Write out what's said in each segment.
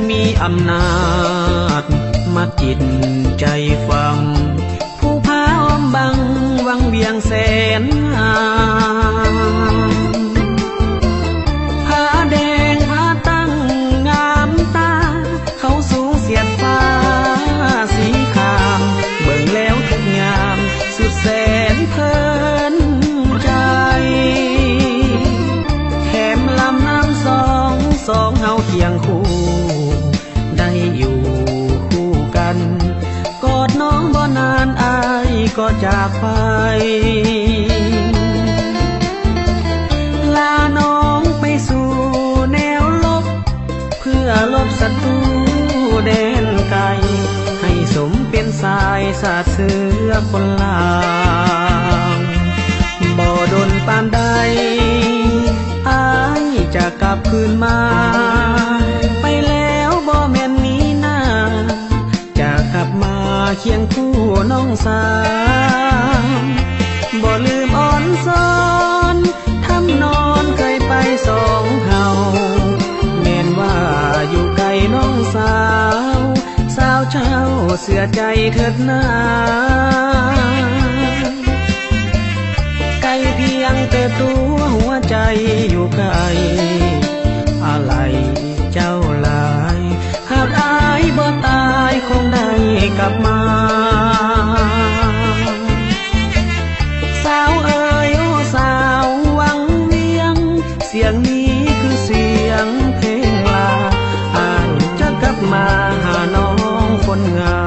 มีอำนาจมาจิตใจฟังผู้พาอ้อมบังวังเวียงแสนงามผ้าแดงผ้าตั้งงามตาเขาสูงเสียดฟ้าสีขามเบิ่งแล้วทุกยามสุดแสนเพลินใจแถมลำน้ำสองเฮาเคียงคู่ได้อยู่คู่กันกอดน้องบ่นานอายก็จากไปลาน้องไปสู่แนวลบเพื่อลบศัตรูแดนไกลให้สมเป็นสายสาดเสือคนลางบ่ดนปานใดอายจะกลับคืนมาไปแล้วบ่แม่นนี้นาจะกลับมาเคียงคู่น้องสาวบ่ลืมอ่อนซ้อนทำนอนเคยไปสองเฮาแม่นว่าอยู่ไกลน้องสาวสาวเจ้าเสียใจเถิดนาไกลเพียงแต่ตัวหัวใจอยู่ไกลอะไรเจ้าหลายหากอายบ่ตายคงได้กลับมาสาวเอ๋ยโอ้สาววังเวียงเสียงนี้คือเสียงเพลงลาอายจะกลับมาหาน้องคนงาม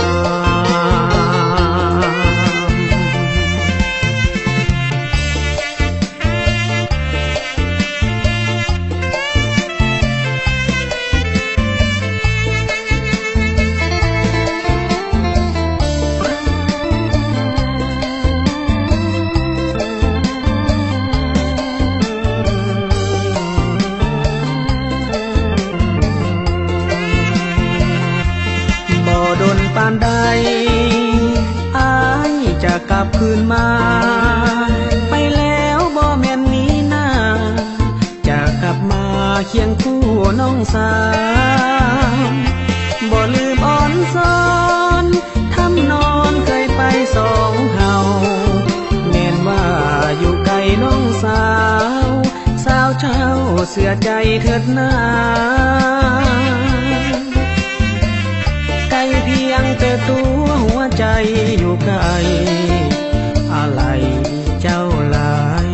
ดนปานใดอายจะกลับคืนมาไปแล้วบ่แม่นนี้นาจะกลับมาเคียงคู่น้องสาวบ่ลืมอ่อนซ้อนทำนอนเคยไปสองเฮาแม่นว่าอยู่ไกลน้องสาวสาวเจ้าเสียใจเถิดนาไกลเพียงแต่ตัวหัวใจอยู่ไกลอะไรเจ้าหลาย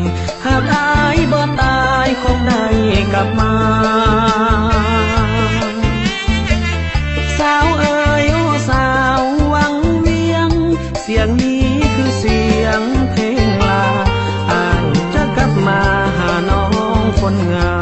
หากอายบ่ตายคงได้กลับมาสาวเอ๋ยโอ้สาววังเวียงเสียงนี้คือเสียงเพลงลาอายจะกลับมาหาน้องคนงาม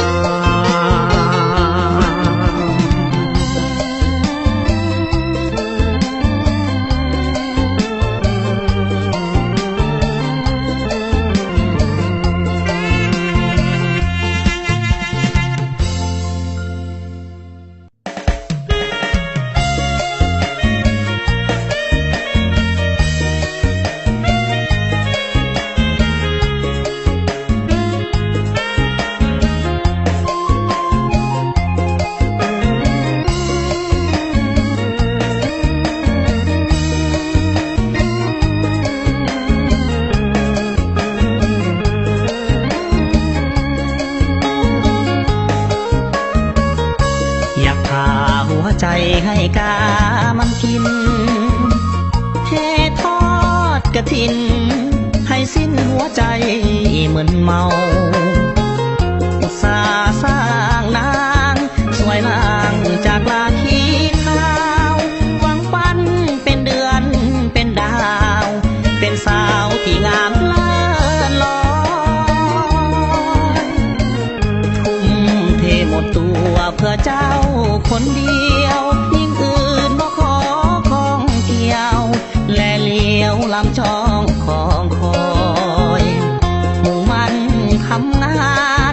ใจให้กามันกินเททอดกระถินให้สิ้นหัวใจเหมือนเมาอุตสาห์สร้างนางสวยนางจากลาขี้ขาวหวังปั้นเป็นเดือนเป็นดาวเป็นสาวที่งามเลิศลอยทุ่มเทหมดตัวเพื่อเจ้าคนเดียวยิ่งอื่นบ่ขอของเกี่ยวและเลี้ยวลำช่องของคอยมุ่งมันทำงา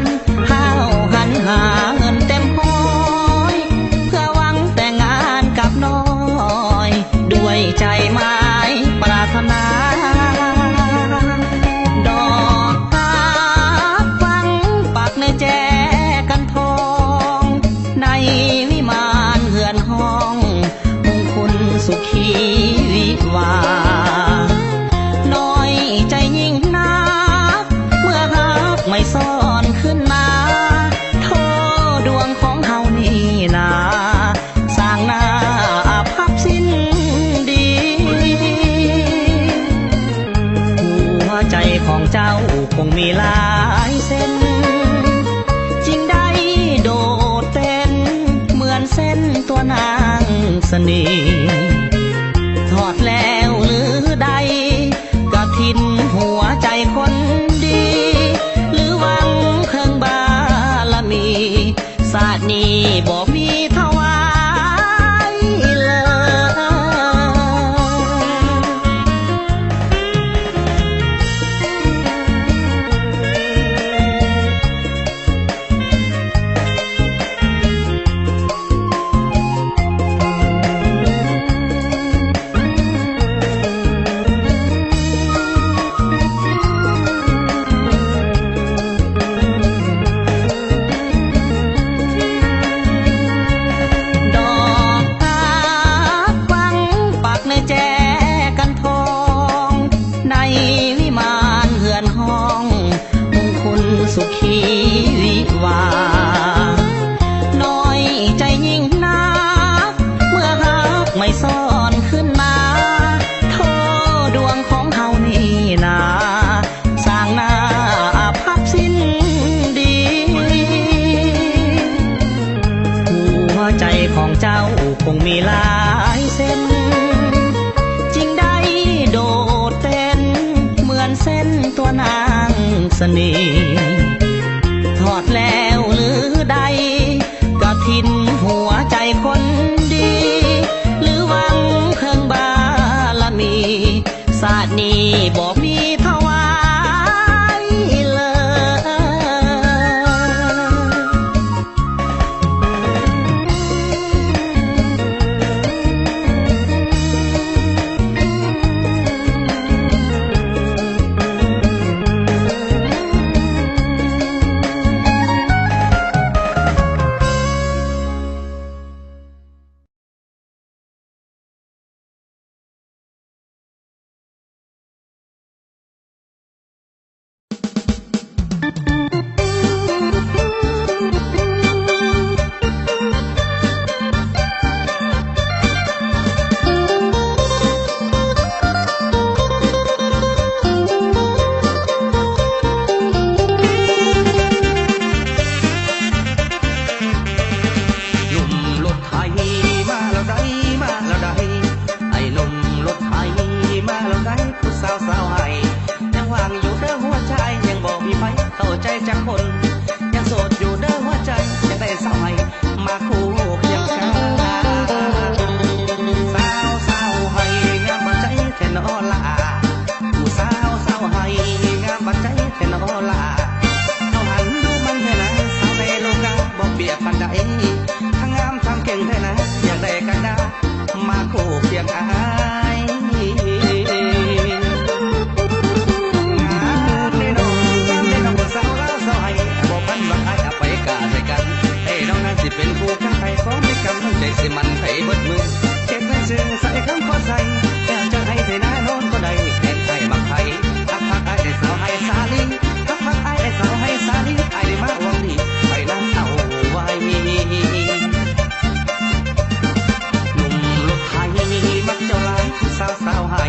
นห้าวหันหาเงินเต็มห้อยเพื่อหวังแต่งงานกับน้อยด้วยใจไม้ปรารถนาดอกตาฟังปักในแจกันทองในวิมานเหือนห เสน่ห์ทอดแล้วหรือใดกะทินหัวใจคนดีหรือหวังเครื่องบารมีศาสตร์นี้บอกมีถวายเลยสุขีวิวาน้อยใจยิ่งนักเมื่อรักไม่ซ่อนขึ้นมาโทษดวงของเฮานี่นาสร้างหน้าพับสิ้นดีหัวใจของเจ้าคงมีหลายเส้นจึงได้โดดเต้นเหมือนเส้นตัวนางเสน่ห์ทอดแล้วหรือใดกะทินหัวใจคนดีหรือหวังเครื่องบารมีศาสตร์นี้บอกมีถวายเลยจากคนยังโสดอยู่เด้อหัวใจยังได้สาวให้มาคู่เคียงข้างสาวให้งามบัดใจแค่นอลาผู้สาวให้งามบัดใจแค่นอลาเอาหันดูมันเถอะนะสาวในโลกาบ่เปรียบปันใดทั้งงามทั้งเก่งเถอะนะอยากได้กันดามาคู่เคียงอายสิเป็นผู้ข้างไทยของไม่กำลังใจสิมันไทยเบิดมือเก็บเงินซื้อใส่คำขอใส่อยากจะให้เธอหน้าโน้นก็ได้แห่งไทยมักไทยทักไอ้ได้สาวให้สาลีทักไอ้ได้สาวให้สาลีไอ้ได้มาหวังดีไปนั่งเอาไว้หนุ่มรถไทยมักเจ้าลายผู้สาวให้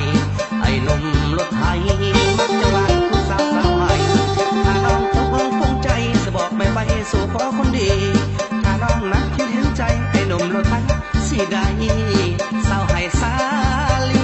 ไอ้หนุ่มรถไทยมักเจ้าลายผู้สาวให้ถ้าน้องต้องภูมิใจจะบอกไม่ไปสู่ขอคนดีน้องนักคิดเห็นใจไอ้หนุ่มรถไฟสิได้สาวให้สาลี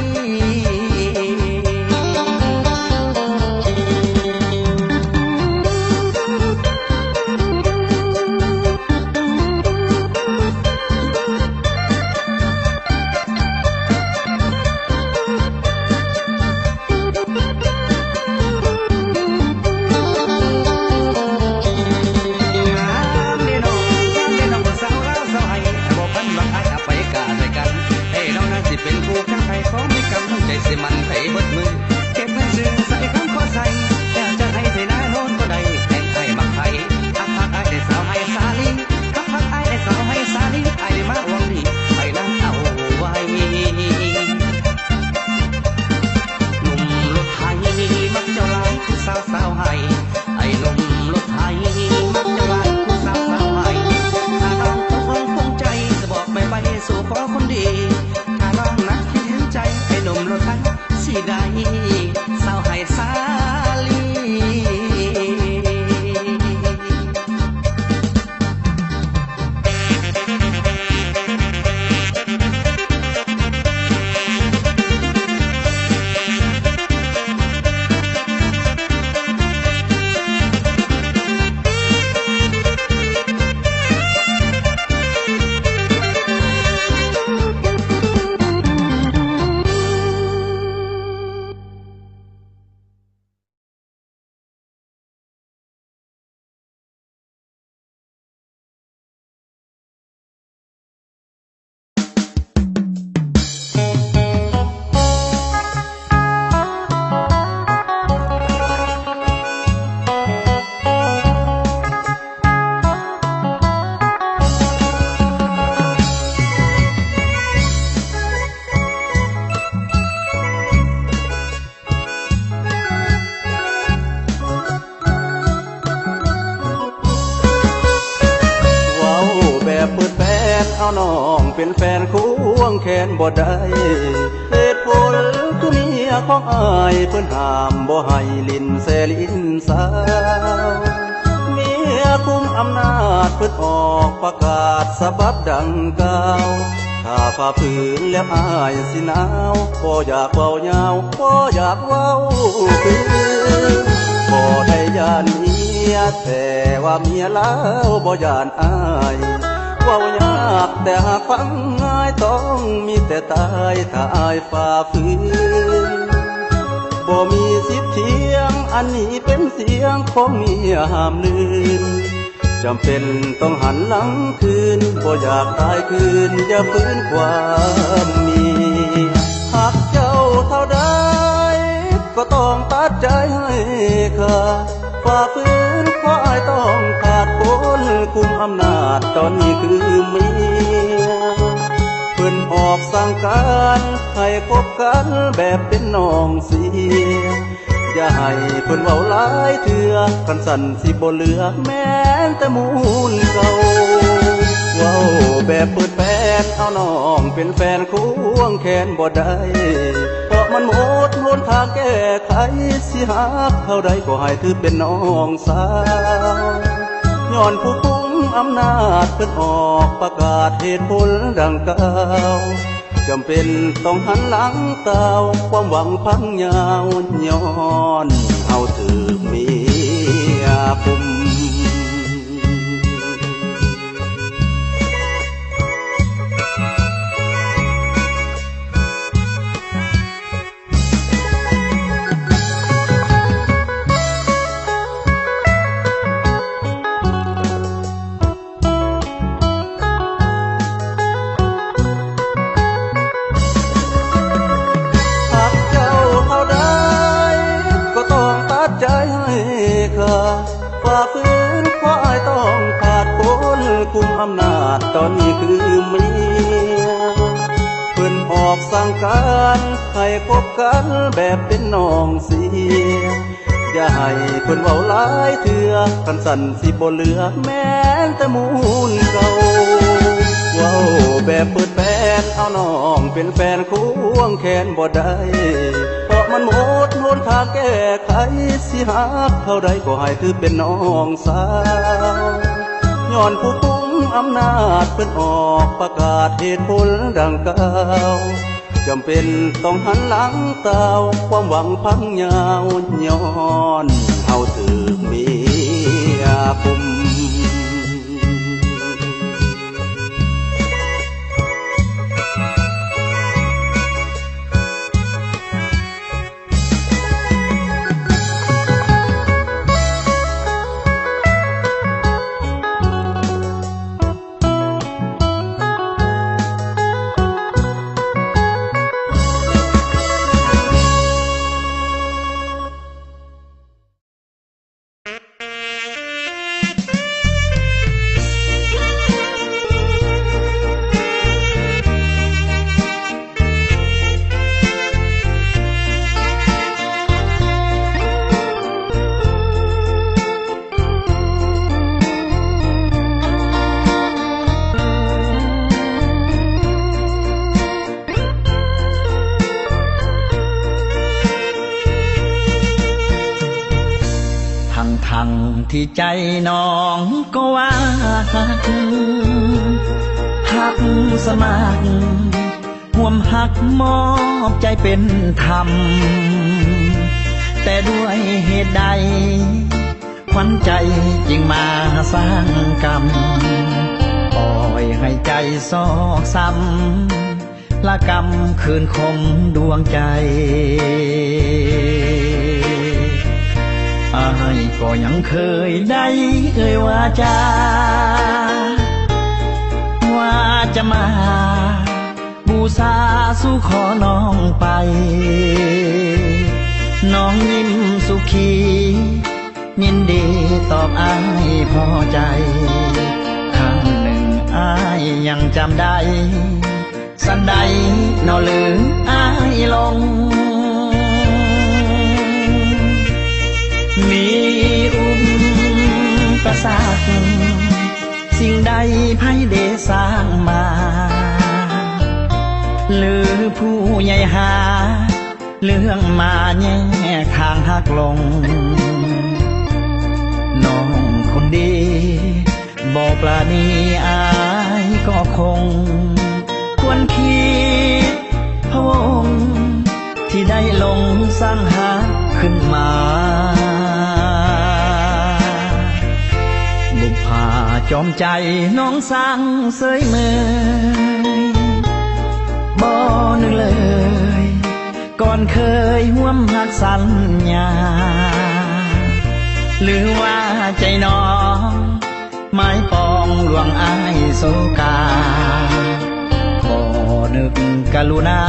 เป็นผู้ข้างไทยของไม่กำลังใจสิมันไทยเบิดมือเก็บเงินซื้อใส่คำขอใส่อยากจะให้เธอหน้าโน้นก็ได้แห่งไทยมักไทยทักไอ้ได้สาวให้สาลีทักไอ้ได้สาวให้สาลีไอ้ได้มาหวังดีไปนั่งเอาไว้หนุ่มรถไทยมักเจ้าลายผู้สาวให้ไอ้หนุ่มรถไทยมักเจ้าลายผู้สาวให้ถ้าน้องต้องภูมิใจจะบอกไม่ไปสู่ขอคนดีน้องนักคิดเห็นใจไอ้หนุ่มรถไฟสิได้สาวให้สาลี เอาน้องเป็นแฟนควงแขนบ่ได้เหตุผลคือเมียของอายเพิ่นห้ามบ่ให้ลิ้นแซลิ้นสาวเมียคุมอำนาจเพิ่นออกประกาศสะบัดดังกล่าวถ้าฝ่าฝืนแล้วอายสิหนาวบ่อยากเว้ายาวบ่อยากเว้าคืนบ่ได้ย่านเมียแต่ว่าเมียแล้วบ่ย่านอายเว้ายากแต่หากฟังง่ายต้องมีแต่ตายถ้าอายฝ่าฝืนบ่มีสิทธิ์เถียงอันนี้เป็นเสียงของเมียห้ามลืมจำเป็นต้องหันหลังคืนบ่อยากตายคืนอย่าฟื้นความมีหากเจ้าเท่าใดก็ต้องตัดใจให้ขาดฝ่าฝืนเพราะอายต้องขาดคนคุมอำนาจตอนนี้คือเมียเพิ่นออกสั่งการให้คบกันแบบเป็นน้องเสียอย่าให้เพิ่นเว้าหลายเถื่อคันสั่นสิบ่เหลือแม้แต่มูลเก่าเว้าแบบเปิดแฟนเอาน้องเป็นแฟนควงแขนบ่ได้เพราะมันหมดหนทางแก้ไขสิหากเท่าใดก็ให้ถือเป็นน้องสาวย้อนผู้คุมอำนาจเพิ่นออกประกาศเหตุผลดังกล่าวจำเป็นต้องหันหลังตาวความหวังพังยาวย้อนเฮาถือเมียคุมฝ่าฝืนเพราะอายต้องขาดคนคุมอำนาจตอนนี้คือเมียเพิ่นออกสั่งการให้คบกันแบบเป็นน้องเสียอย่าให้เพิ่นเว้าหลายเถื่อคันสั่นสิบ่เหลือแม้แต่มูลเก่าเว้าแบบเปิดแฟนเอาน้องเป็นแฟนควงแขนบ่ได้เพราะมันหมดหนทางแก้ไขสิหากเท่าใดก็ให้ถือเป็นน้องสาวย้อนผู้คุมอำนาจเพิ่นออกประกาศเหตุผลดังกล่าวจำเป็นต้องหันหลังตาวความหวังพังยาวย้อนเฮาถือเมียคุมทั้งที่ใจน้องก็ว่าหักสมัครห่วมหักมอบใจเป็นธรรมแต่ด้วยเหตุใดขวัญใจจึงมาสร้างกรรมปล่อยให้ใจซอกซ้ำละกรรมคืนคมดวงใจอายก็ยังเคยได้ว่าจะมาบูชาสู่ขอน้องไปน้องยิ้มสุขียินดีตอบอายพอใจครั้งหนึ่งอายยังจำได้สันใดนอลืมอายลงมีอุปสรรค สิ่งใดไพ่เดสร้างมา หรือผู้ใหญ่หาเรื่องมาแย่ทางหักลงน้องคนดีบอกปลาณีอายก็คงควรคิดพะวงที่ได้ลงสร้างหาขึ้นมาบุพผาจอมใจน้องสร้างเสยเมยบ่นึกเลยก่อนเคยห่วมหักสัญญาหรือว่าใจน้องไม้ปองลวงอายโศกาบ่นึกกรุณา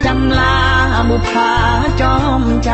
จำลาบุพผาจอมใจ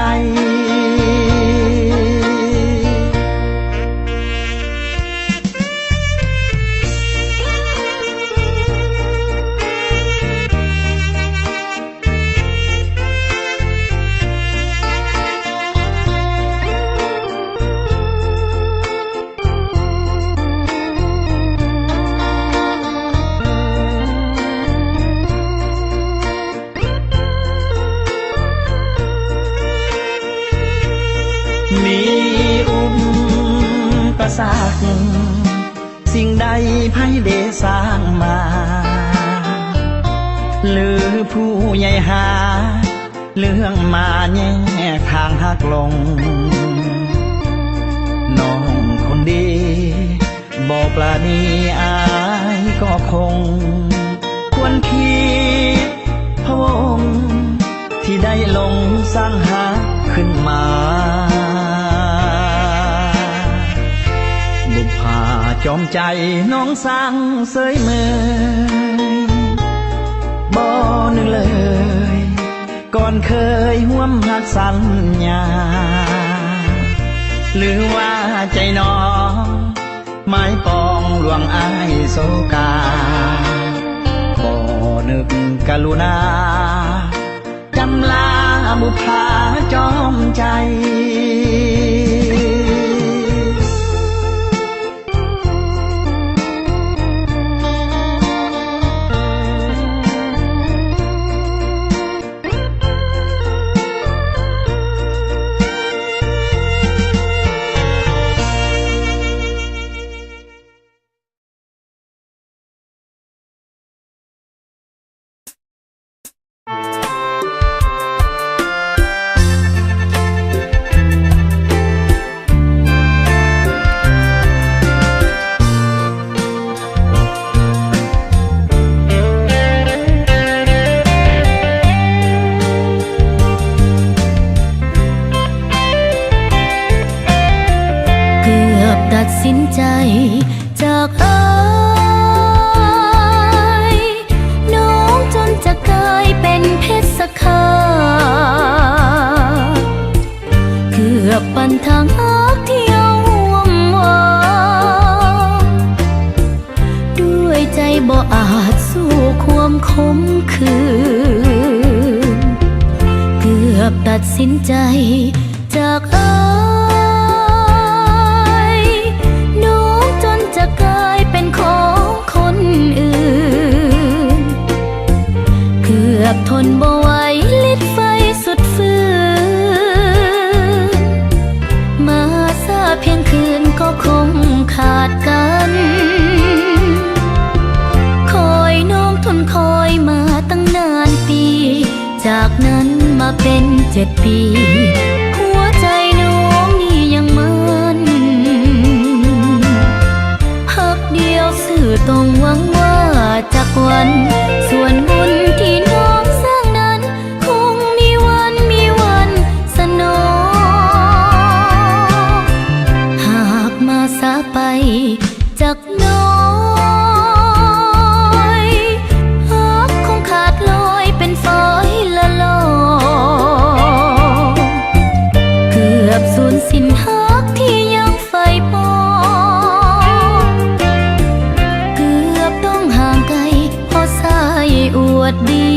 มีอุปสรรคสิ่งใดไพ่เดสร้างมา หรือผู้ใหญ่หาเรื่องมาแย่ทางหักลงน้องคนดีบอกปลาณีอายก็คงควรคิดพะวงที่ได้ลงสร้างหาขึ้นมาบุพผาจอมใจน้องสร้างเสยเมยบ่นึกเลยก่อนเคยห่วมหักสัญญาหรือว่าใจน้องไม้ปองลวงอายโศกาบ่นึกกรุณาจำลาบุพผาจอมใจตัดสินใจจากอายน้องจนจะกลายเป็นเพชรสฆาเกือบปันทางฮักที่เอาห่วมหวานด้วยใจบ่อาจสู้ความคมคืนเกือบตัดสินใจจากอายจะกลายเป็นของคนอื่นเกือบทนบ่ไหวลิดไฟสุดฝืนมาซาเพียงคืนก็คงขาดกันคอยน้องทนคอยมาตั้งนานปีจากนั้นมาเป็น7 ปีหัวใจน้องนี่ยังมันสื่อตรงหวังว่าจากวันส่วนบุญที่น้องสร้างนั้นคงมีวันสนองหากมาสาไปจากน้อยฮักคงขาดลอยเป็นฝอยละลอยเกือบสูญสิ้นฮักที่ยังใฝ่ปองอวดดี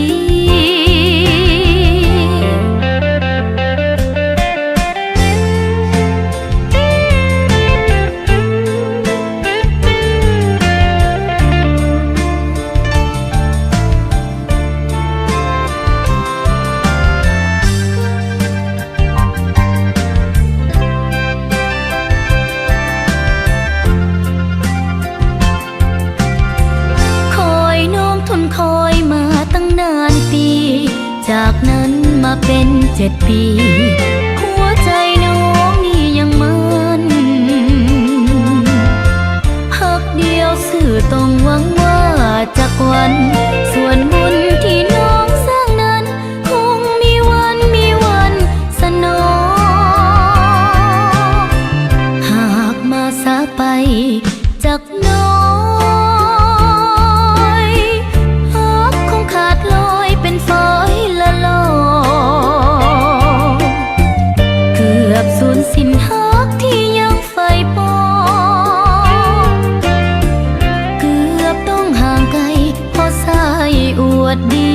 มาเป็น7 ปีหัวใจน้องนี่ยังมันหักเดียวสื่อต้องหวังว่าจากวันส่วนบุญที่น้องสร้างนั้นคงมีวันสนองหากมาสาไปจากน้อยหักคงขาดลอยเป็นฝอยละลอยเกือบสูญสิ้นหักที่ยังใฝ่ปองเกือบต้องห่างไกลเพราะสายอวดดี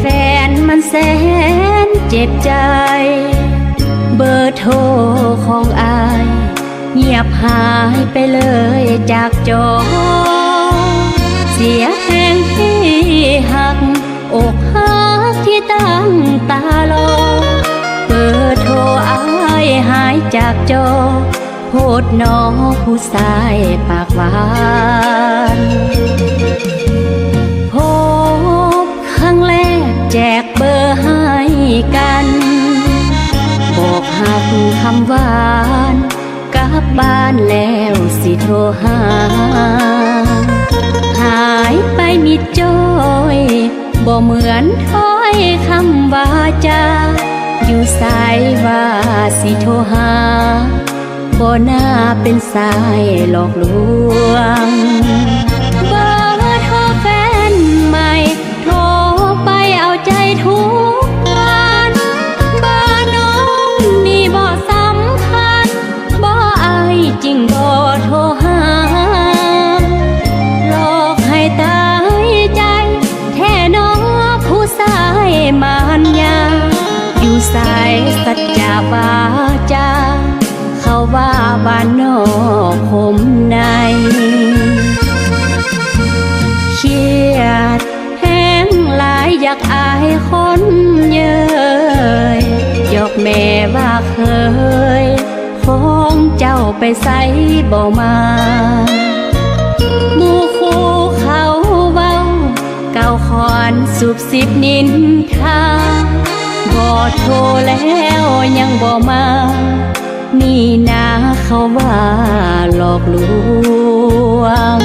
แฟนมันแสนเจ็บใจเบอร์โทรของอายเงียบหายไปเลยจากจอเสียแห่งที่หักอกหักที่ตั้งตารอเบอร์โทรอายหายจากจอโพดน้องผู้ชายปากหวานพบครั้งแรกแจกเบอร์ให้กันบอกหักคำหวานกลับบ้านแล้วสิโทรหาหายไปมิดจ้อยบ่เหมือนถ้อยคำว่าจาอยู่สายว่าสิโทรหาบ่น่าเป็นสายหลอกลวงเบอร์โทรแฟนใหม่โทรไปเอาใจทุกวันเบอร์น้องนี่บ่สำคัญบ่อายจริงบ่โทรหาหลอกให้ตายใจแท้น้องผู้ชายมารยาอยู่สายสัจจาวาจาเขาว่าบ้านนอกคมในเครียดแห้งหลายอยากอายคนเย้ยยกแม่ว่าเคยของเจ้าไปใส่บ่มาหมู่คู่เขาเว้าเก่าขอนสูบสิบนินทาบ่โทรแล้วยังบ่มานี่นาเขาว่าหลอกลวง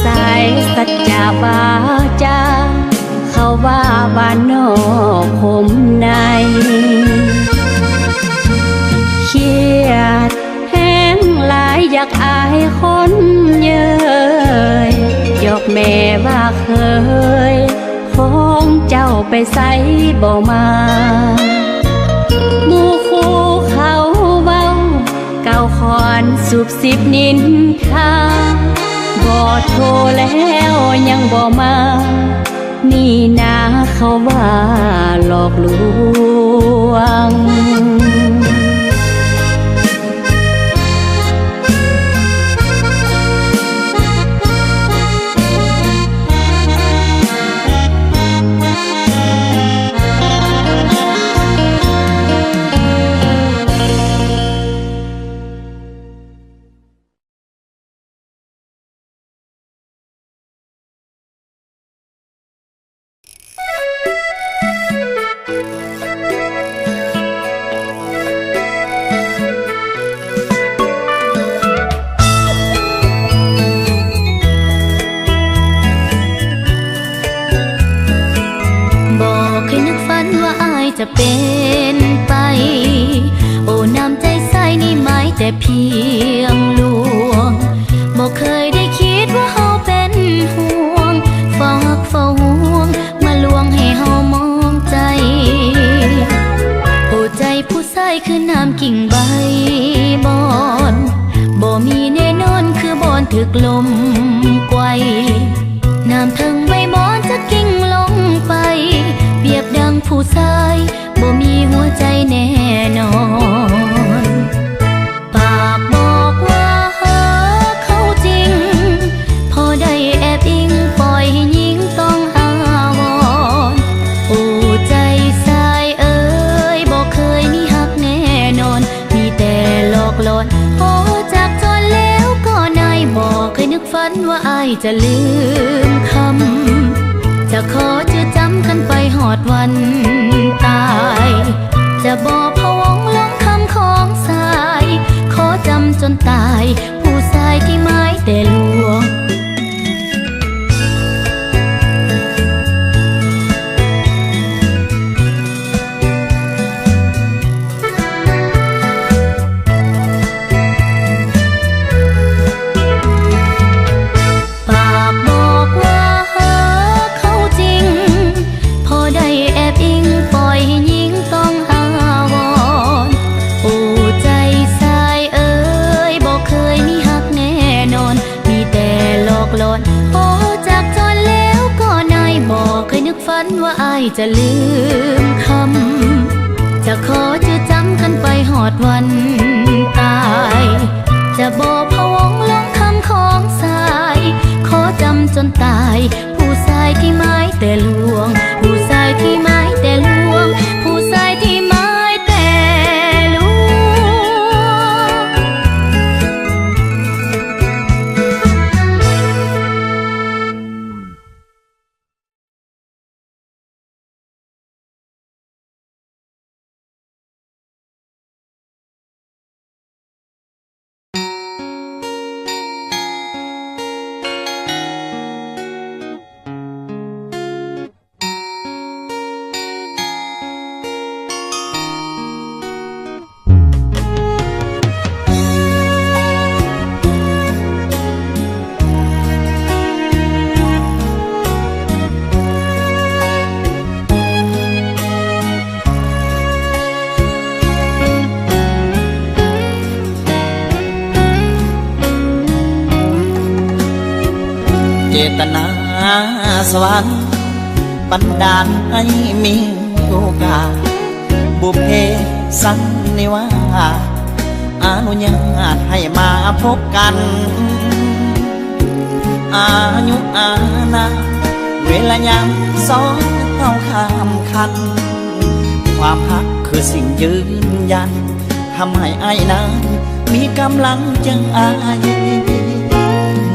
สายสัจจาวาจาเขาว่าบ้านนอกคมในเครียดแห้งหลายอยากอายคนเย้ยยกแม่ว่าเคยของเจ้าไปใส่บ่มาหมู่คู่เขาเว้าเก่าขอนสูบสิบนินทาบ่โทรแล้วยังบ่มา นี่นาเขาว่าหลอกลวงจะเป็นไปโอ้น้ำใจใสนี่หมายแต่เพียงลวงบอกเคยได้คิดว่าเฮาเป็นห่วงฝากเฝ้าห่วงมาลวงให้เฮามองใจโอ้ใจผู้ใสคือน้ำกิ่งใบบอนบ่มีแน่นอนคือบอนถึกลมไกวน้ำทั้งใบบอนจะกิ่งลงไปเปรียบดังผู้ชายบ่มีหัวใจแน่นอนปากบอกว่าเขาจริงพอได้แอบอิงปล่อยให้หญิงต้องอาวรณ์โอ้ใจสายเอ้ยบ่เคยมีฮักแน่นอนมีแต่หลอกหลอนพอจากจนแล้วก็นายบอกเคยนึกฝันว่าอายจะลืมคำจะขอจะจำกันไปหอดวันตายจะบอกพะวงลงคำของสายขอจำจนตายผู้ชายที่หมายแต่ลวงฝันว่าอายจะลืมคำจะขอจะจำกันไปหอดวันตายจะบอกพะวงลงคำของสายขอจำจนตายผู้ชายที่หมายแต่ลวงผู้ชายที่หมายแต่ลวงผู้ชายที่หมายแต่ลวง ตนาสวรรค์บันดาลให้มีโอกาสบุพเพสันนิวาสอนุญาตให้มาพบกันอายุอานาเวลายามสองเอาข้ามคันความฮักคือสิ่งยืนยันทำให้อ้ายนั้นมีกำลังใจ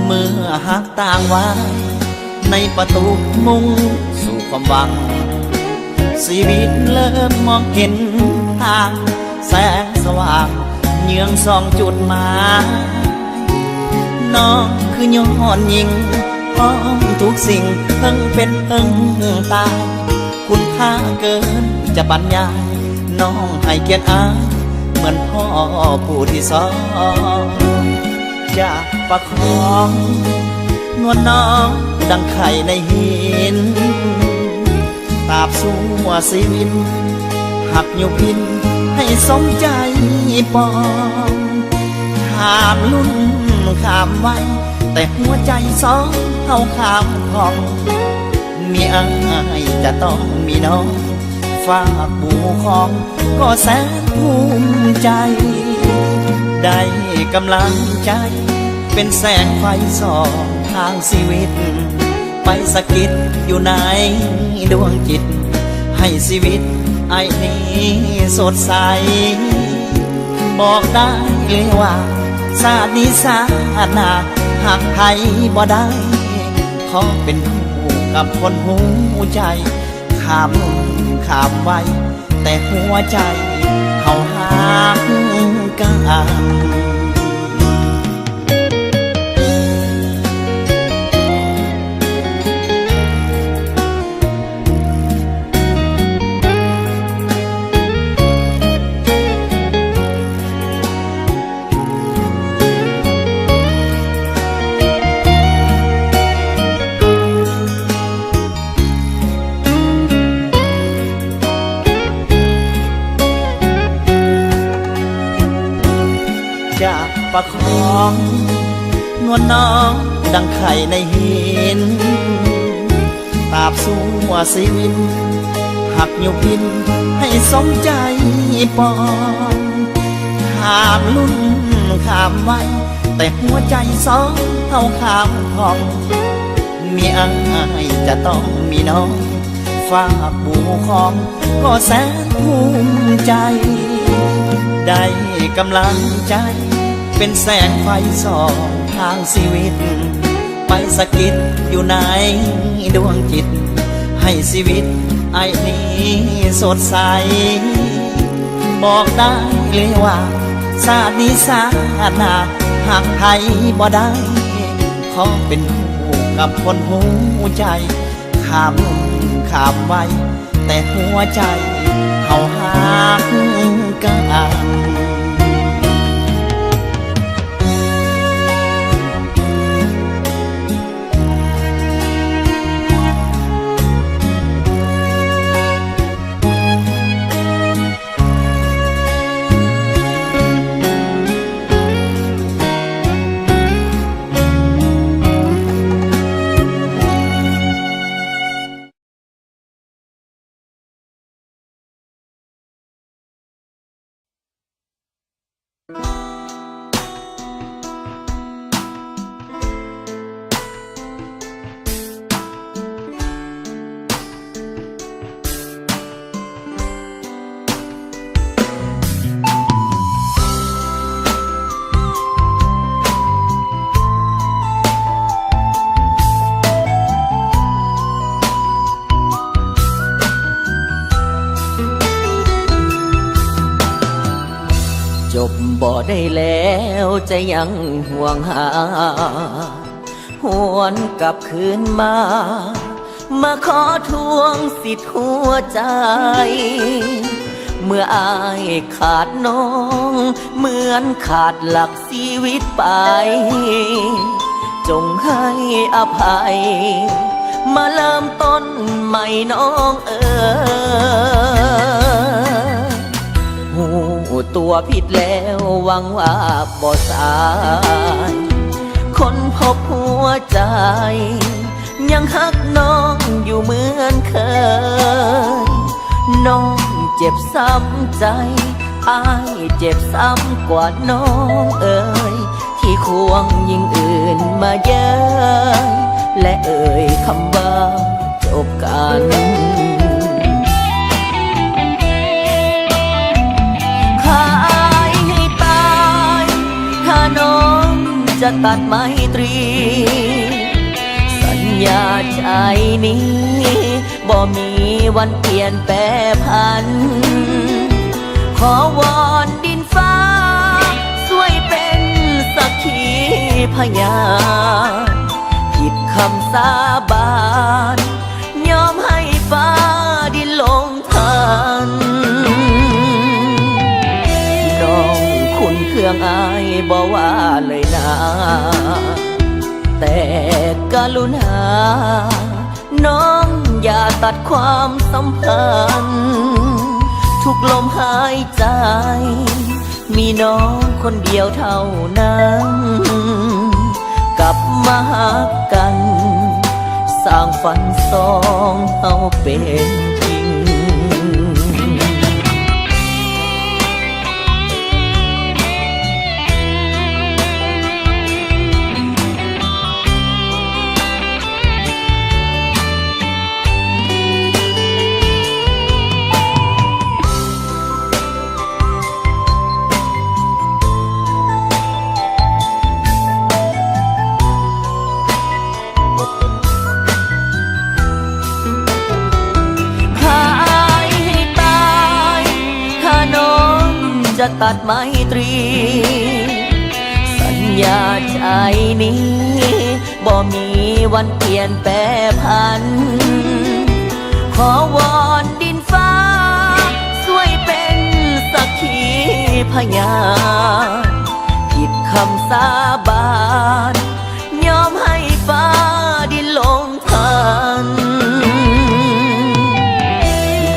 เมื่อหักต่างว่าในประตูมุ่งสู่ความหวังชีวิตเริ่มมองเห็นทางแสงสว่างเยืองส่องจุดหมายน้องคือย้อนยิงพร้อมทุกสิ่งเพิ่งเป็นเพิ่งตายคุณค่าเกินจะบรรยายน้องให้เกียรติอายเหมือนพ่อผู้ที่สองจะประคองนวลน้องดังไข่ในหินตราบสู่ชีวิตหักอยู่พินให้สมใจปองข้ามลุ่นข้ามไว้แต่หัวใจสองเท่าข้ามของ มีอายจะต้องมีน้องฝากบูของก็แสนภูมิใจ ได้กำลังใจเป็นแสงไฟส่องทางชีวิต ไปสะกิดอยู่ในดวงจิต ให้ชีวิตไอ้นี้สดใส บอกได้เลยว่าชาตินี้ชาติหน้าหากใครบ่ได้ขอเป็นคู่กับคนหูใจข้ามนุ่นข้ามไว้แต่หัวใจเขาหากกัน จากประคองนวลน้องดังไข่ในหินตราบสู่ว่าชีวิตหักอยู่พินให้สมใจปองข้ามลุ่นข้ามไว้แต่หัวใจสองเท่าข้ามทองมีอายจะต้องมีน้องฝากบูของก็แสนภูมิใจ ได้กำลังใจเป็นแสงไฟส่องทางชีวิต ไปสะกิดอยู่ในดวงจิต ให้ชีวิตไอ้นี้สดใส บอกได้เลยว่าชาตินี้ชาติหน้าหากใครบ่ได้ขอเป็นคู่กับคนหูใจข้ามลุ่นข้ามไว้แต่หัวใจเขาหากกัน จบบ่ได้แล้วจะยังห่วงหาหวนกลับคืนมามาขอทวงสิทธิ์หัวใจเมื่ออายขาดน้องเหมือนขาดหลักชีวิตไปจงให้อภัยมาเริ่มต้นใหม่น้องหูตัวผิดแล้วหวังว่าบ่สายคนพบหัวใจยังฮักน้องอยู่เหมือนเคยน้องเจ็บซ้ำใจอายเจ็บซ้ำกว่าน้องที่ควงยิ่งอื่นมาเย้ยและคำว่าจบกันขายให้ตายถ้าน้องจะตัดไมตรีสัญญาใจนี้บ่มีวันเปลี่ยนแปรผันขอวอนดินฟ้าช่วยเป็นสักขีพยานผิดคำสาบานยอมให้ฟ้าดินลงทันน้องคุณเครื่องอายบ่ว่าเลยนะแต่กรุณาน้องอย่าตัดความสัมพันธ์ทุกลมหายใจมีน้องคนเดียวเท่านั้นกลับมาหากัน สร้างฝันสองเฮาเป็นจริงจะตัดไมตรีสัญญาใจนี้บ่มีวันเปลี่ยนแปรพันขอวอนดินฟ้าช่วยเป็นสักขีพยานผิดคำสาบานยอมให้ฟ้าดินลงทัน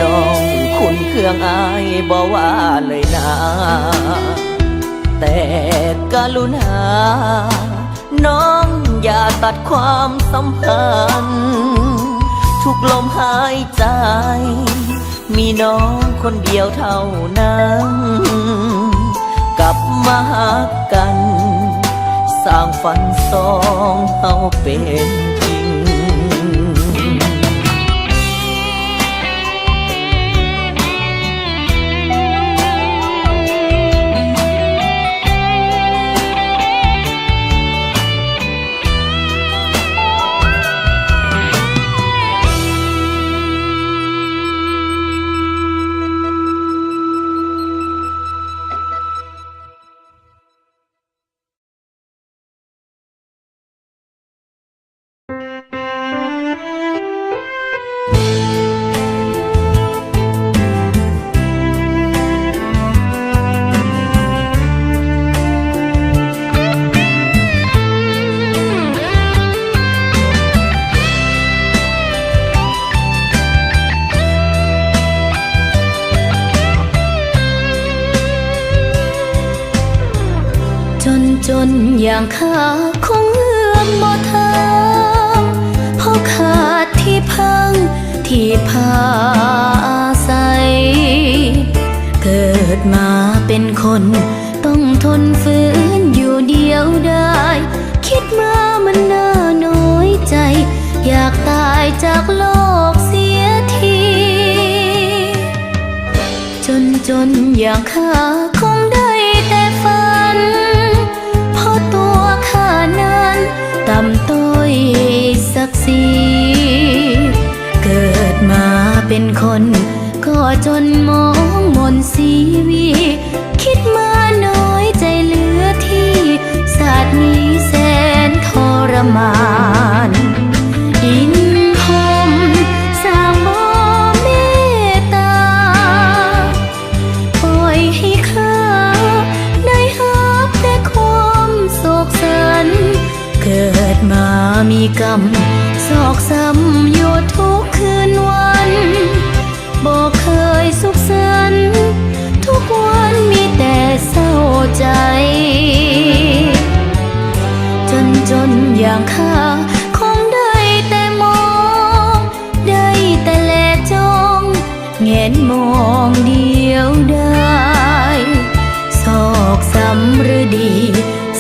น้องคุณเครื่องอายบ่ว่าเลยนะแต่กรุณาน้องอย่าตัดความสัมพันธ์ทุกลมหายใจมีน้องคนเดียวเท่านั้นกลับมาหากันสร้างฝันสองเฮาเป็นจริงจนอย่างข้าคงเอื้อมบ่ถึงเพราะขาดที่พังที่พาอาศัยเกิดมาเป็นคนต้องทนฝืนอยู่เดียวได้คิดมามันน่าน้อยใจอยากตายจากโลกเสียทีจนอย่างข้าคงได้แต่ฝันตัวข้านั้นต่ำต้อยศักดิ์ศรีเกิดมาเป็นคนก็จนมองมนสีวีคิดมาน้อยใจเหลือที่ศาสตร์นี้แสนทรมานอินพรหมสร้างบ่เมตตาปล่อยให้ข้าได้หับแต่ความโศกสันเกิดมามีกรรมซอกซ้ำอยู่ทุกคืนวันบอกเคยสุขสันต์ทุกวันมีแต่เศร้าใจจนอย่างข้าคงได้แต่มองได้แต่แลจ้องแงนมองเดียวได้ซอกซ้ำหรือดี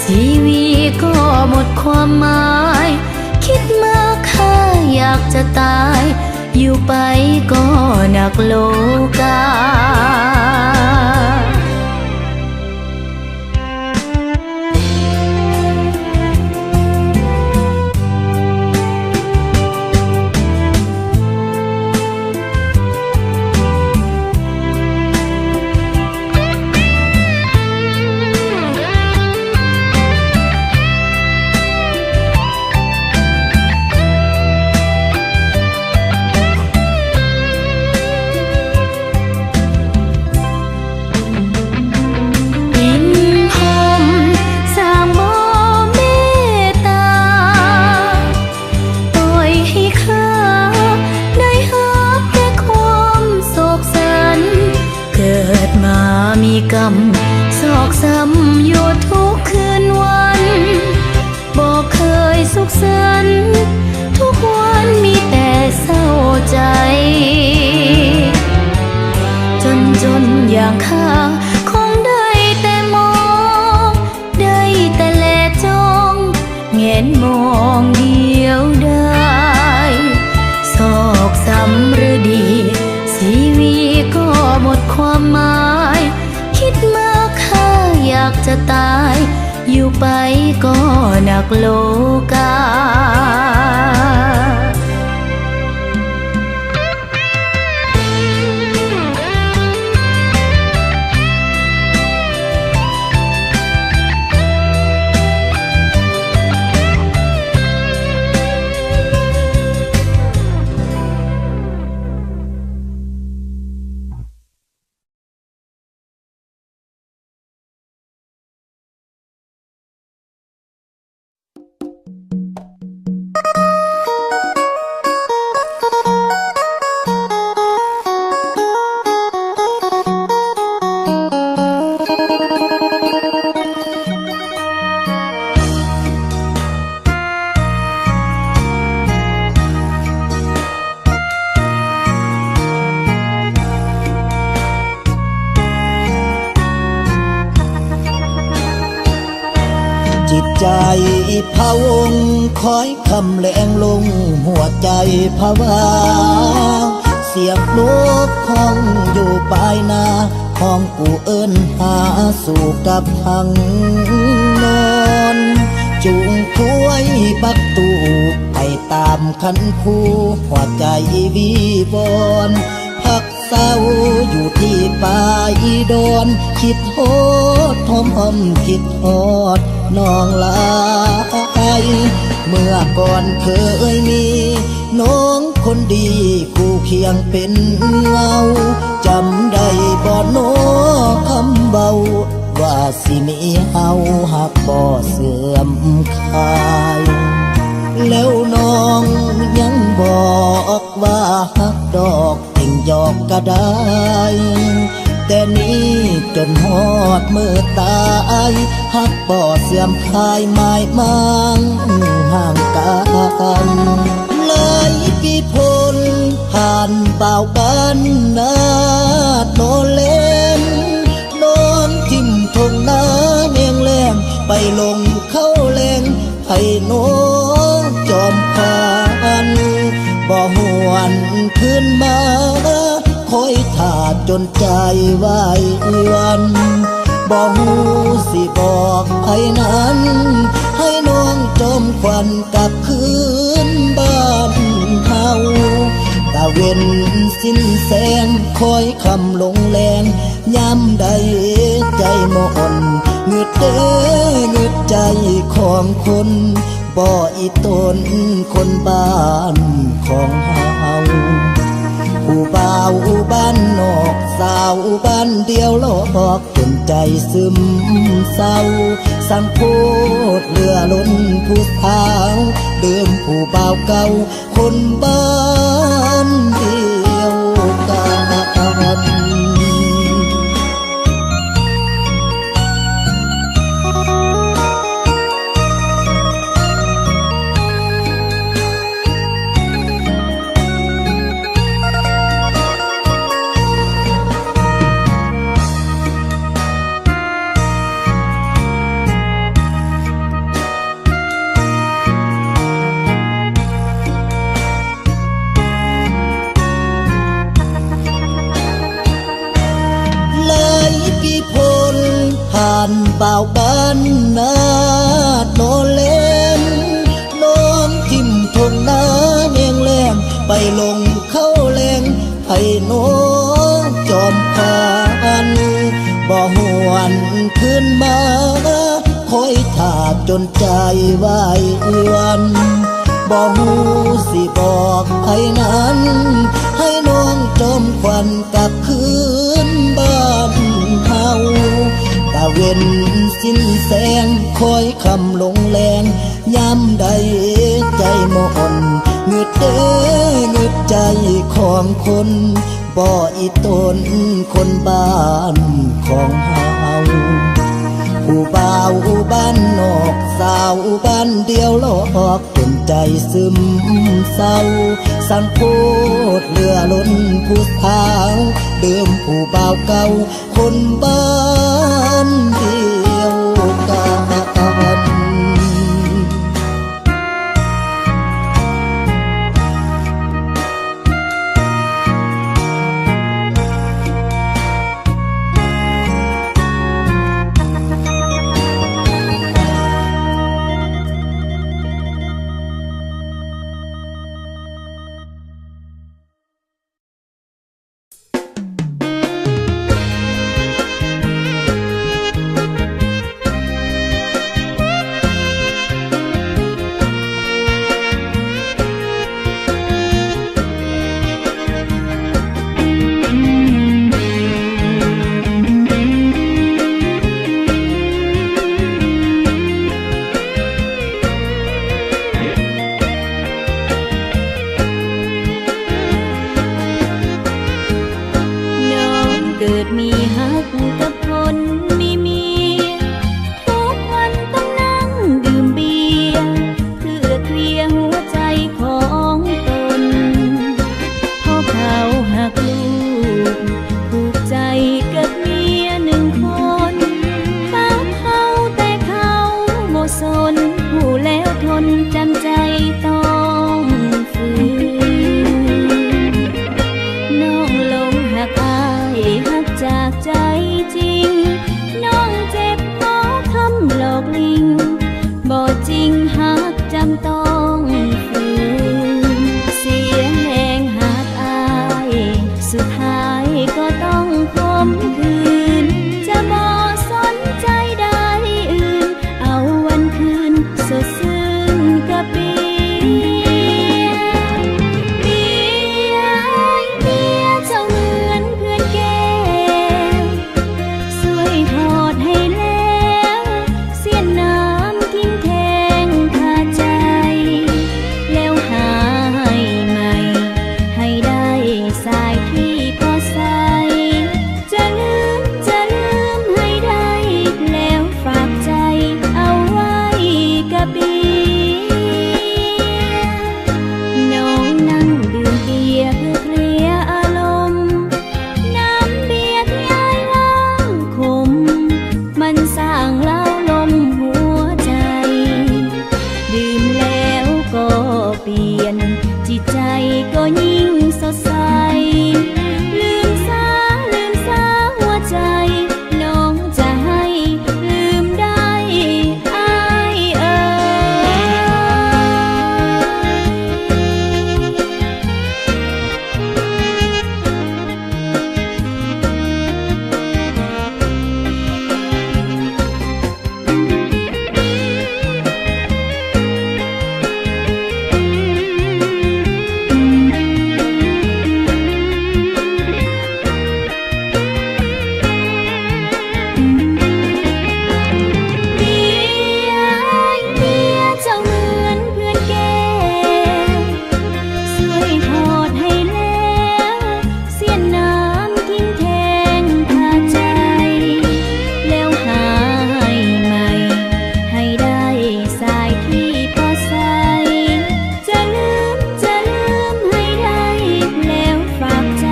ชีวิตก็หมดความหมายคิดมากข้าอยากจะตายอยู่ไปก็หนักโลกากรรมซอกซ้ำอยู่ทุกคืนวันบอกเคยสุขสันต์ทุกวัน อยู่ไปก็หนักโลกาจิตใจพะวงคอยคำแรงลงหัวใจภาวาเสียบนกห้องอยู่ปลายนาห้องกูเอิ้นหาสู่กับพังนอนจูงคุยบักตูไปตามคันคูหัวใจวีบอนพักเศร้าอยู่ที่ป่าอีดอนคิดโฮดทอมหอมคิดฮอดน้องลายเมื่อก่อนเคยมีน้องคนดีคู่เคียงเป็นเงาจำได้บ่น้อคำเบาว่าสิมีเฮาหักบ่เสื่อมคายแล้วน้องยังบอกว่าหักดอกเพ่งหยอกก็ได้แต่นี้จนหอดมือตายหักบ่เสื่อมคลายหมายมั่งห่างกันเลยปีพ้นผ่านเป่าบ้านนาโนเลนนอนทิ่มทงนาเนียงแรงไปลงเข้าแรงไผ่โนจอมพานบ่หวนขึ้นมาคอยท่าจนใจไหววันบ่หูสิบอกให้นั้นให้น้องจมควันกลับคืนบ้านเฮาตะเวนสิ้นแสงคอยคำลงแรงย้ำใดใจหมอนเงืดเด้เงืดใจของคนบ่อีตนคนบ้านของเฮาผู้บ่าวบ้านนอกสาวบ้านเดียวหลอกจนใจซึมเศร้าสังโพดเรือล้นผู้สาวเดิมผู้บ่าวเก่าคนบ้านเดียวกัน านบ่าวบ้านนาโนเลนน้องทิมทงนาเนียงแรงไปลงเข้าแรงไผ่น้องจอมพานบ่หวนขึ้นมาคอยท่าจนใจไหววันบ่หูสิบอกให้นั้นให้น้องจมควันกลับคืนบ้านเฮาตะเวนสิ้นแสงคอยคำลงแรงย้ำใดใจหมอนเงืดเด้เงืดใจของคนบ่อีตนคนบ้านของเฮาผู้บ่าวบ้านนอกสาวบ้านเดียวหลอกจนใจซึมเศร้าสังโพดเรือล้นผู้สาวเดิมผู้บ่าวเก่าคนบ้านเดียวกัน ากมีฮักกับคนมีเมียทุกวันต้องนั่งดื่มเบียร์เพื่อเคลียร์หัวใจของตนเพราะเขาหักลูกผูกใจกับเมียหนึ่งคนเขาแต่เขาโมสนผู้แล้วทนจำใจต้องฝืนน้องหลงหักอายหักจากใจจริงน้องเจ็บเพราะคำหลอกลิงบ่จริงหักจำต้องฝืนเสียแหงหักอายสุดท้ายก็ต้องคมคืนจะบ่สนใจใดอื่นเอาวันคืนสดชื่นกับเบียร์เบียร์เบียร์เจ้าเหมือนเพื่อนแก้วสวยทอดให้แล้วเสียน้ำทิ้งแทงคาใจแล้วหาให้ใหม่ให้ได้สายที่พอใส่จะลืมให้ได้แล้วฝากใจเอาไว้กับเบียร์น้องนั่งดื่มเบียร์เพื่อเคลียร์อารมณ์น้ำเบียร์ที่อายล้างขมมันสร้างเล้าลมหัวใจดื่มแล้วก็เปลี่ยนจิตใจก็ยิ่งสดใสลืมซาหัวใจน้องจะให้ลืมได้อายเอ่เบียร์เจ้าเหมือนเพื่อนแก้วสวยทอดให้แล้วเสียน้ำทิ้งแทงคาใจแล้วหาให้ใหม่ให้ได้สายที่พอใส่จะลืมให้ได้แล้วฝากใจ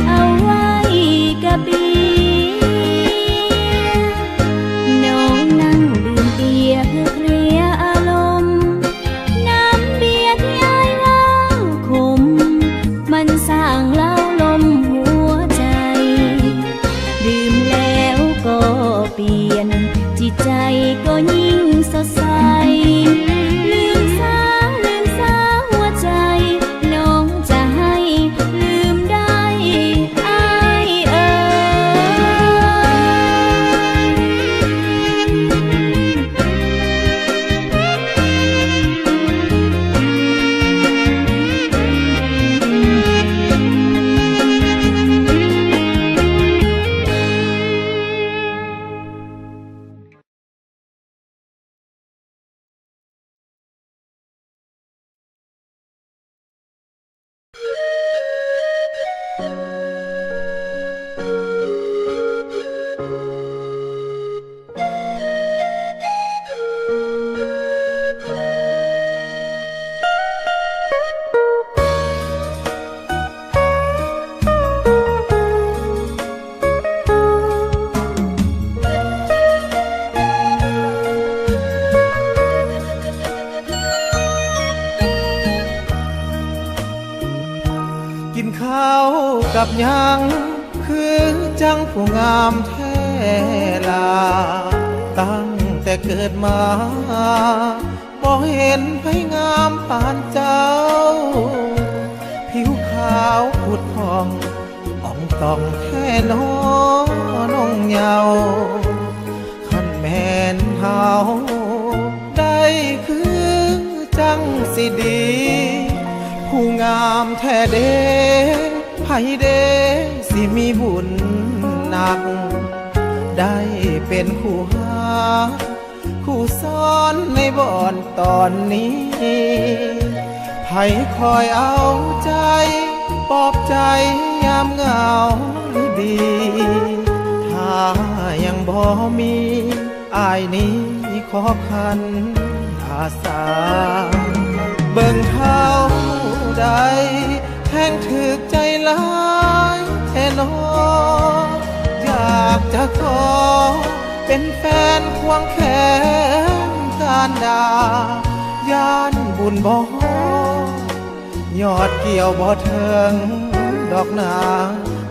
เอาไว้กับเบียร์น้องนั่งดื่มเบียร์เพื่อเคลียร์อารมณ์น้ำเบียร์ที่อายล้างขมมันสร้างเล้าลมหัวใจดื่มแล้วก็เปลี่ยนจิตใจก็ยิ่งสดใสลืมซาหัวใจน้องจะให้ลืมได้อายเอ่กินข้าวกับหยังคือจังผู้งามแท้ลาตั้งแต่เกิดมาบ่เห็นไผงามปานเจ้า ผิวขาวผุดผ่องอ่องตองแค่น้องเยาว์คันแม่นเฮาได้คือจังสิดี ผู้งามแท้เด้ไผเด้สิมีบุญหนัก ได้เป็นคู่หาคู่ซ้อนในบ่อนตอนนี้ไผคอยเอาใจปลอบใจ ยามเหงาหรือดี ถ้ายังบ่มีอายนี้ขอคันอาสาเบิ่งเท้าใดแห่งถึกใจหลายแท้นออยากจะขอเป็นแฟนควงแขนการดายานบุญบ่ยอดเกี่ยวบ่เทิงดอกนา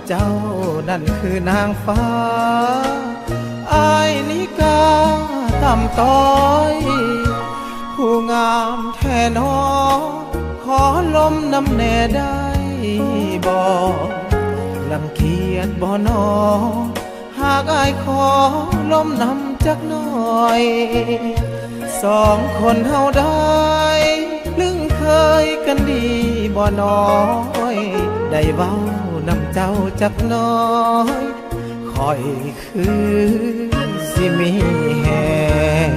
เจ้านั่นคือนางฟ้าอายนี้กาต่ำต้อยผู้งามแท้นอขอลมน้ำแน่ได้บ่ลังเกียจบ่นอหากอายขอลมน้ำจักหน่อยสองคนเฮาได้ลึงเคยกันดีบ่น้อยได้เว้านำเจ้าจักน้อยคอยคือสิมีแฮง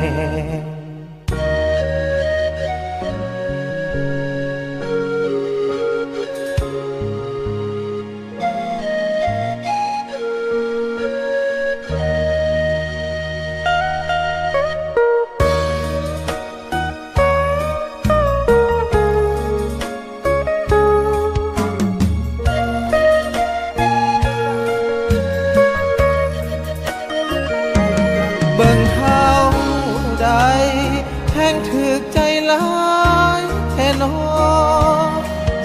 เบิ่งเท้าใดแห่งถึกใจหลายแท้นอ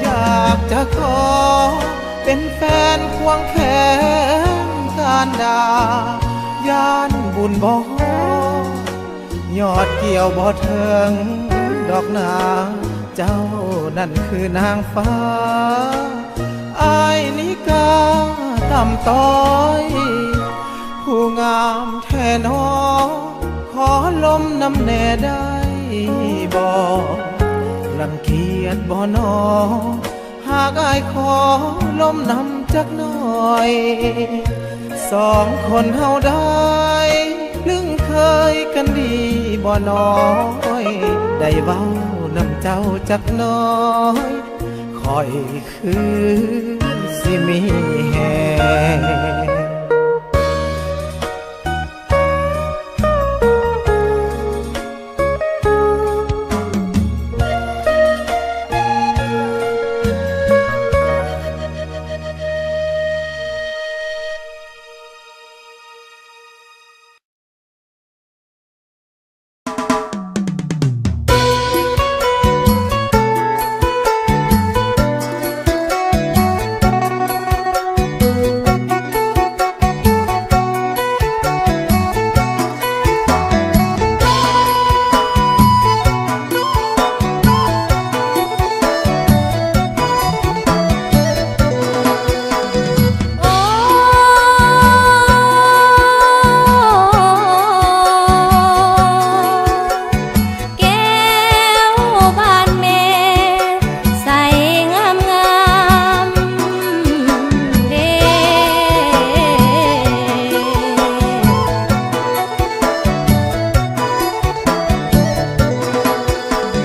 อยากจะขอเป็นแฟนควงแขนการดายานบุญบ่ยอดเกี่ยวบ่เทิงดอกนาเจ้านั่นคือนางฟ้าอายนี้กาต่ำต้อยผู้งามแท้นอขอลมน้ำแน่ได้บ่ลังเกียจบ่นอหากอายขอลมน้ำจักหน่อยสองคนเฮาได้ลึงเคยกันดีบ่น้อยได้เว้านำเจ้าจักน้อยคอยคือสิมีแฮง ฝ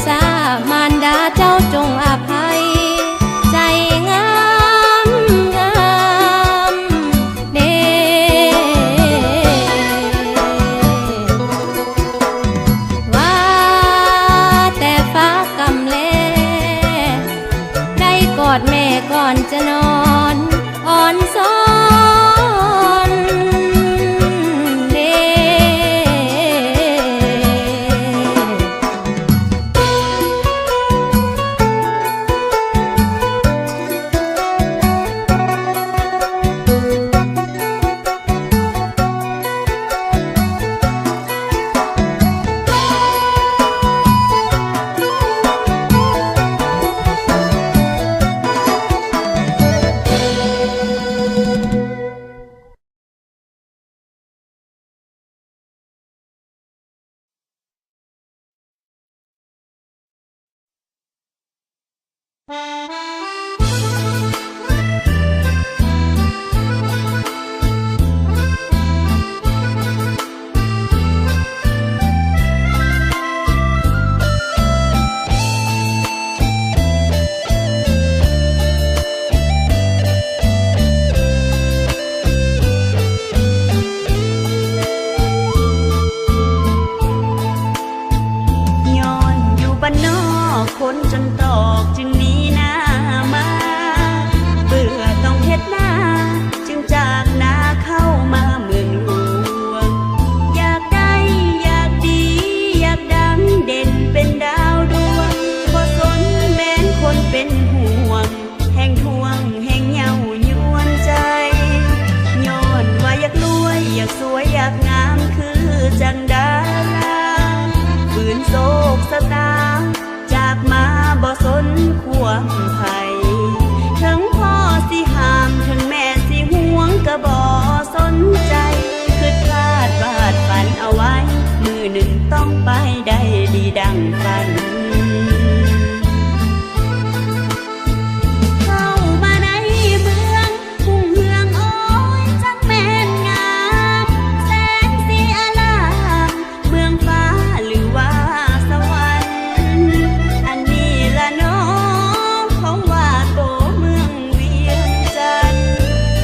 สามารดาเจ้าจงอภัยใจงามงามเด้ว่าแต่ฟ้ากำแลได้กอดแม่ก่อนจะนอนอ่อนซ้อนเด้ คนจนตอกจึงหนีหน้ามาเบื่อต้องเฮ็ดหน้าจึงจากนาเข้ามาเมืองหลวงอยากได้อยากดีอยากดังเด่นเป็นดาวดวงบ่สนแม้นคนเป็นห่วงแห่งทวงแห่งเย้ายวนใจย้อนว่าอยากรวยอยากสวยอยากงามคือจังดาราฝืนโศกสตาจากมาบ่สนความภัยถึงพ่อสิห้ามถึงแม่สิห่วงก็บ่สนใจคือคาดวาดฝันเอาไว้มือหนึ่งต้องไปได้ดีดังฝันเข้ามาในเมืองทุ่งเมืองโอ้ยจังแม่นงามแสงสีอลามเมืองฟ้าหรือว่าสวรรค์อันนี้ละเนาะเขาว่าโตเมืองเวียงจันทน์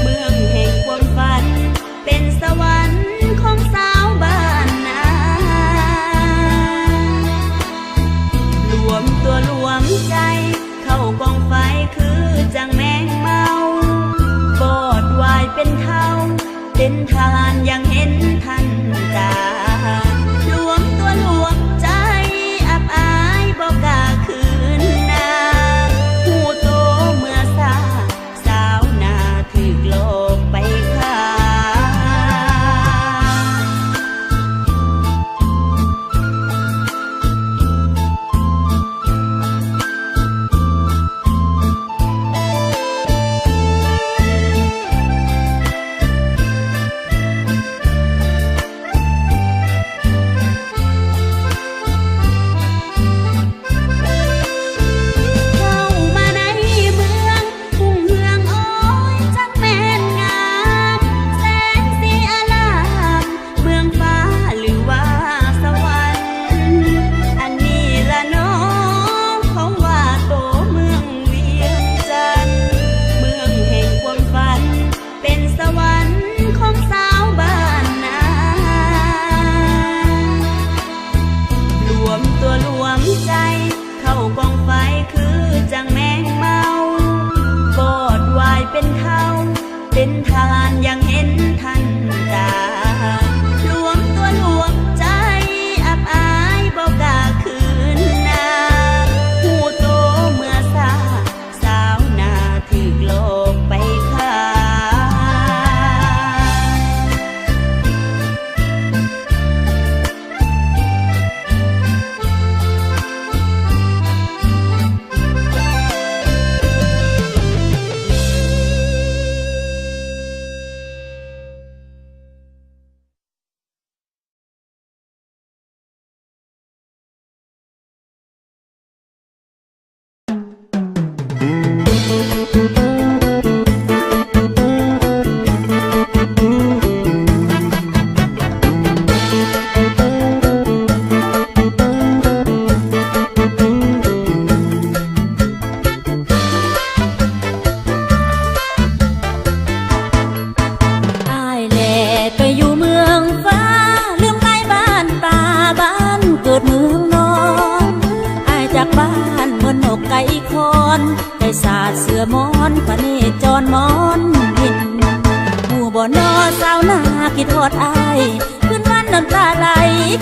เมืองแห่งความฝันเป็นสวรรค์ของสาวบ้านนารวมตัวรวมใจเข้ากองไฟคือจังแมงเมาบอดวายเป็นเท่าเป็นทานยังเห็นทันตารวมตัวรวมใจอับอายบอกกล้าคืนนาหูโตเมื่อสาสาวนาถึกโลกไปค่ะ เ นอสาวนาคิดฮอดอายคืนวันน้ำตาไหล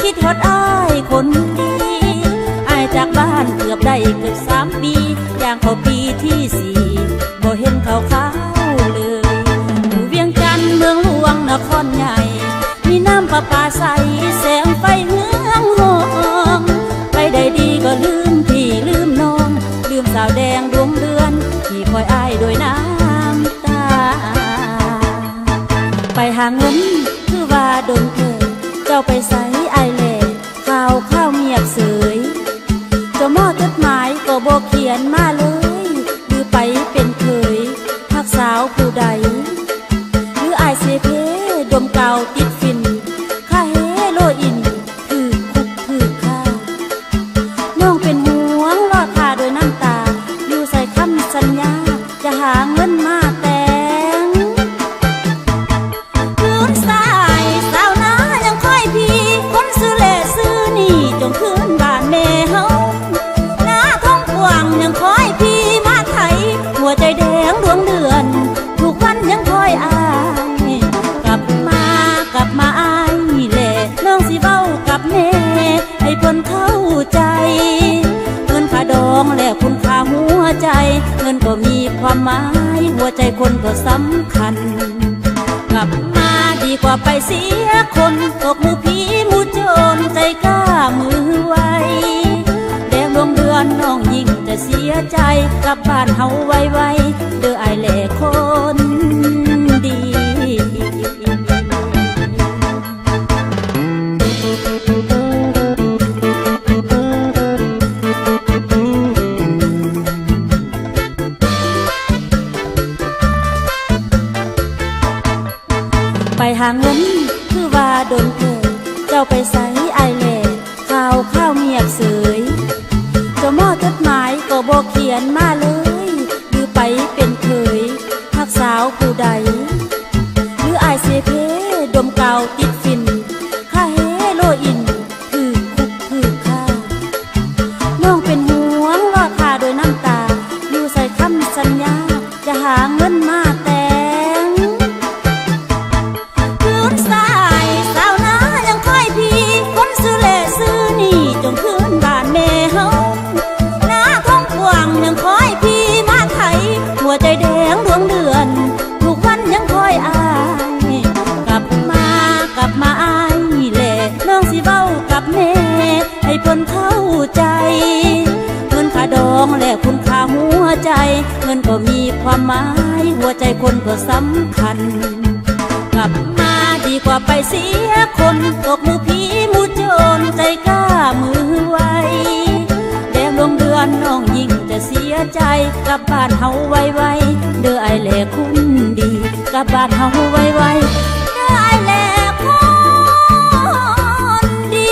คิดฮอดอายคนดีอายจากบ้านเกือบได้เกือบ3 ปีอย่างเข้าปีที่4บ่เห็นเขาเลยอยู่เวียงจันทน์เมืองหลวงนครใหญ่มีน้ำประปาใสแสงไฟเมืองหองไปได้ดีก็ลืมพี่ลืมน้องลืมสาวแดงดวงเดือนที่คอยอายโดยน้ำตาไปหาเงินคือว่าโดนเธอเจ้าไปใส่อายแหล่ข้าวเงียบเสยเจ้ามอจดหมายก็บอกเขียนมาเลยหรือไปเป็นเคยพักสาวผู้ใดหรืออายเสเพดมเก่าติดฟินค่าเฮโรอีนคือคุกคือค่าน้องเป็นห่วงรอดค่าโดยน้ำตาอยู่ใส่คำสัญญาจะหาเงินมาแต่งคืนสายสาวนายังคอยพี่คนซื้อเล่ซื้อนี่จงคืนบ้านแม่เฮาหน้าท้องกว้างยังคอยพี่มาไถหัวใจแดงดวงเดือนทุกวันยังคอยอายกลับมาอายแหละน้องสิเว้ากับแม่ให้เพิ่นเข้าใจเงินค่าดองและคุณค่าหัวใจเงินก็มีความหมายหัวใจคนก็สำคัญกลับมาดีกว่าไปเสียคนตกมือผีมือโจรใจกล้ามือไวแดงดวงเดือนน้องยิ่งจะเสียใจกลับบ้านเฮาไวๆเด้อไอ้แหล่คนดี ไปหาเงินคือว่าโดนเธอเจ้าไปใส่อายแหล่ข้าวเงียบเสยเจ้ามอจดหมายก็บอกเขียนมาเลยหรือไปเป็นเคยพักสาวผู้ใดหรืออายเสเพดมเก่าติดฟินค่าเฮโรอีนคือคุกคือค่าน้องเป็นห่วงรอดค่าโดยน้ำตาอยู่ใส่คำสัญญาจะหาเงินมาแต่งคืนสายสาวนายังคอยพี่คนซื้อเล่ซื้อนี่จงคืนบ้านแม่เฮาหน้าท้องกว้างยังคอยพี่มาไถหัวใจแดงดวงเดือนทุกวันยังคอยอายกลับมาอายแหละน้องสิเว้ากับแม่ให้เพิ่นเข้าใจเงินค่าดองและคุณค่าหัวใจเงินก็มีความหมายหัวใจคนก็สำคัญกลับมาดีกว่าไปเสียคนตกมือผีมือโจรใจกล้ามือไวแดงดวงเดือนน้องยิ่งจะเสียใจกลับบ้านเฮาไวๆเด้อไอ้แหล่คุณดีกลับบ้านเฮาไวๆเด้อไอ้แหล่คนดี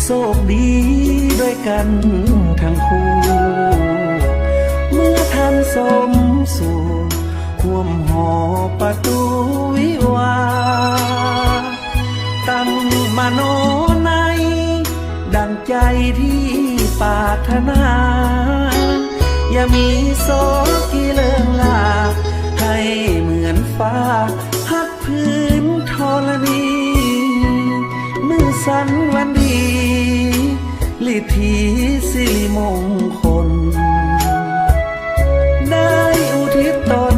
โชคดีด้วยกันทั้งคู่เมื่อท่านสมสู่ห่วมหอประตูวิวาตั้งมโนในดังใจที่ปรารถนาอย่ามีโศกที่เลื่องลาให้เหมือนฟ้าพัดพื้นธรณีมือสันวันดีลิธีสิริมงคลได้อุทิศตน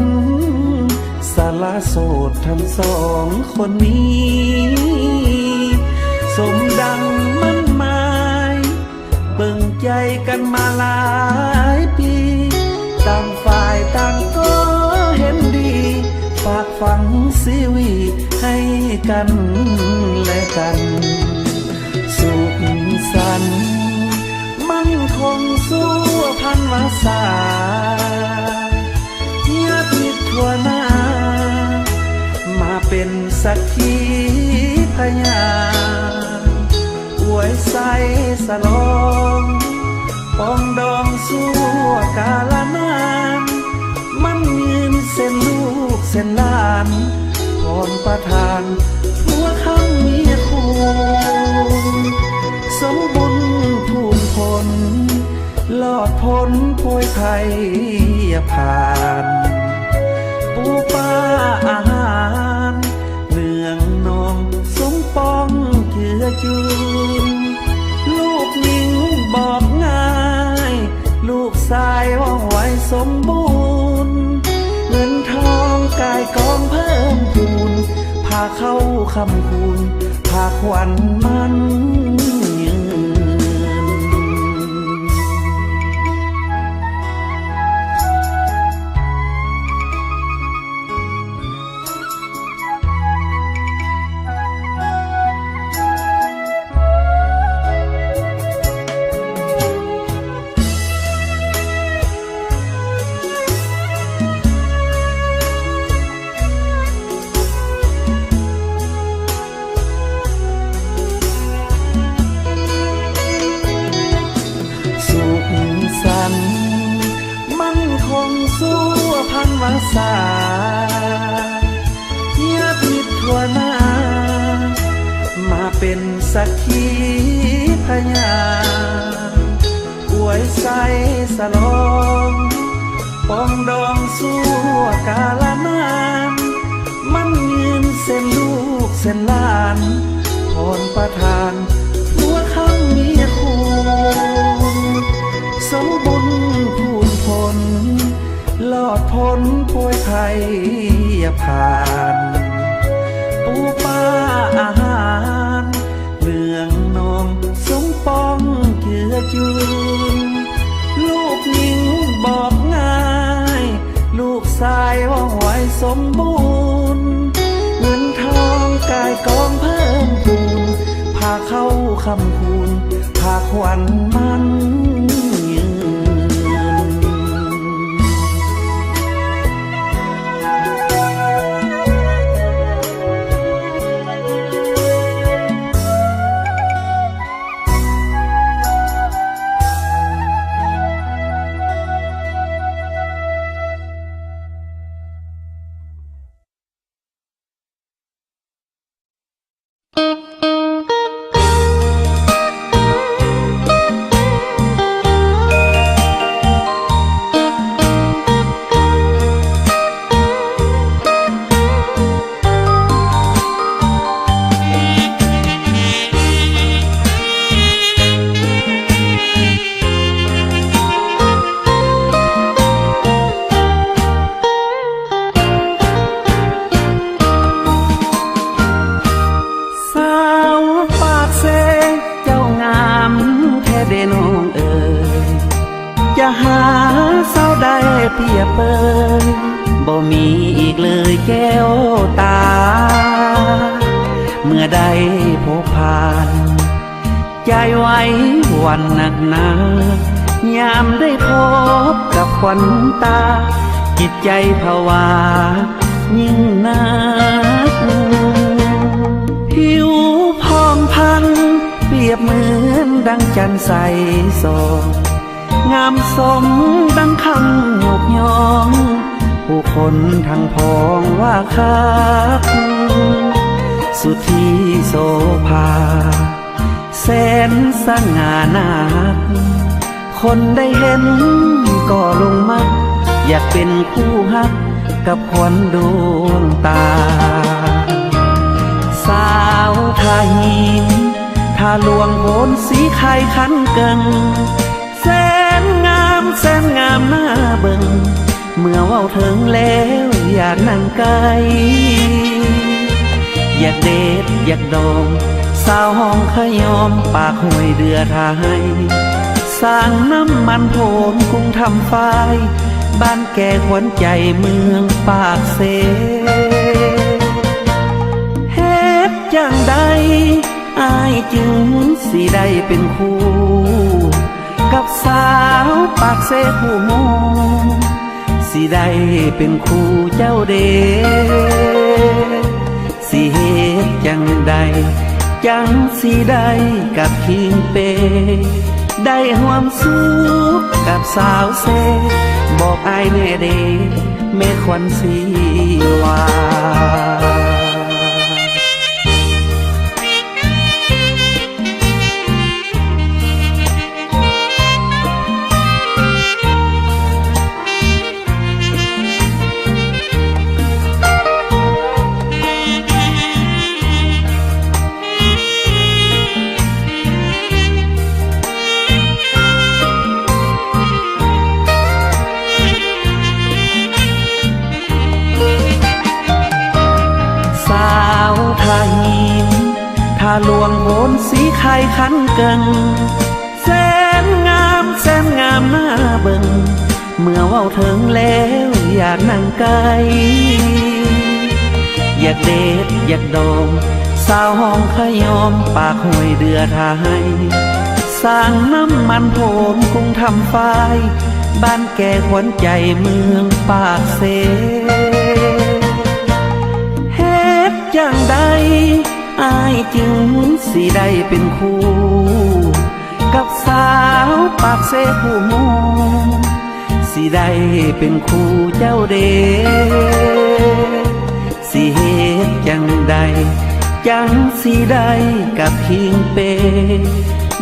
สละโสดทั้งสองคนนี้สมดังมั่นหมา ใจกันมาหลายปีต่างฝ่ายต่างก็เห็นดีฝากฝังชีวิตให้กันและกันสุขสันต์มั่นคงสู้พันวาสาญาติทั่วหน้ามาเป็นสักขีพยานอวยใสสลองปองดองสู้กาลนานมันยืนเส้นลูกเส้นหลานพรประทานหัวคำมีคู่สมบุญภูมิผลลอดพ้นโพยภัยผ่านปูป้าอาหารเนื่องนองสมปองเจือจุนลูกหญิงบอกง่ายลูกชายว่องไวสมบูรณ์เงินทองกายกองเพิ่มพูนพาเข้าคำคูณพาขวัญมันยืนสาญาติทั่วหน้ามาเป็นสักขีพยานอวยใสสลองปองดองสู้กาลนานมันยืนเส้นลูกเส้นหลานพรประทานหัวคำมีคู่สมบุญภูมิผลลอดพ้นโพยภัยผ่านปูป้าอาหารเนื่องนองสมปองเจือจุนลูกหญิงบอกง่ายลูกชายว่องไวสมบูรณ์เงินทองกายกองเพิ่มพูนพาเข้าคำคูณพาขวัญมันยืนหาเศร้าได้เปรียบเปยบ่มีอีกเลยแก้วตาเมื่อได้พบผ่านใจไว้วันหนักหนายามได้พบกับขวัญตาจิตใจภาวายิ่งนักผิวพองพันเปรียบเหมือนดังจันทร์ใสสองงามสมดังคำยกย่องผู้คนทั้งพองว่าคักสุธีโสภาแสนสง่านาคคนได้เห็นก็ลงมักอยากเป็นคู่ฮักกับขวัญดวงตาสาวทาหินทาลวงโผนสีไข่ขันเกิงแสนงามหน้าเบิ่งเมื่อเว้าถึงแล้วอยากนั่งไกลอยากเดทอยากดองสาวห้องขยอมปากห้วยเดือทายส สร้างน้ำมันโผนกรุงทำฝ้ายบ้านแก่ขวัญใจเมืองปากเสเฮ็ดจังใดอายจึงสิได้เป็นคู่กับสาวปากเสผู้มงสิได้เป็นคู่เจ้าเดสิเฮ็ดจังใดจังสิได้กับคิงเปได้ห่วมสุขกับสาวเซบอกอายแน่เดแม่ควันสีวาถ้าลวงโหนสีไข่ขันเกิงแสนงามแสนงามหน้าเบิ่งเมื่อเว้าถึงแล้วอยากนั่งไกลอยากเดทอยากโดมสาวห้องขยอมปากห้วยเดือทายสร้างน้ำมันโผนกรุงทำฝ้ายบ้านแก่ขวัญใจเมืองปากเสเฮ็ดจังใดอายจึงสิได้เป็นคู่กับสาวปากเสผู้มงสิได้เป็นคู่เจ้าเดสิเฮ็ดจังใดจังสิได้กับคิงเป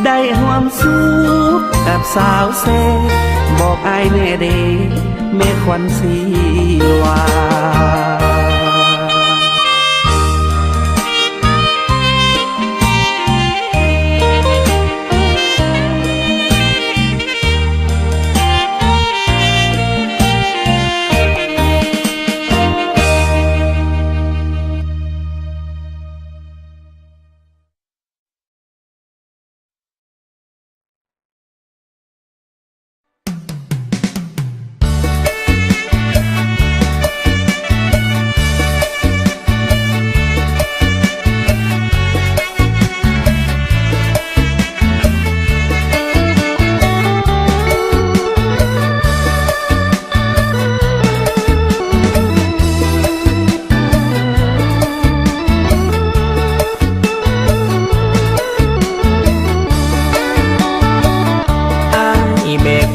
ได้ห่วมสุขกับสาวเสบอกอายแน่เดแม่ควันสีวา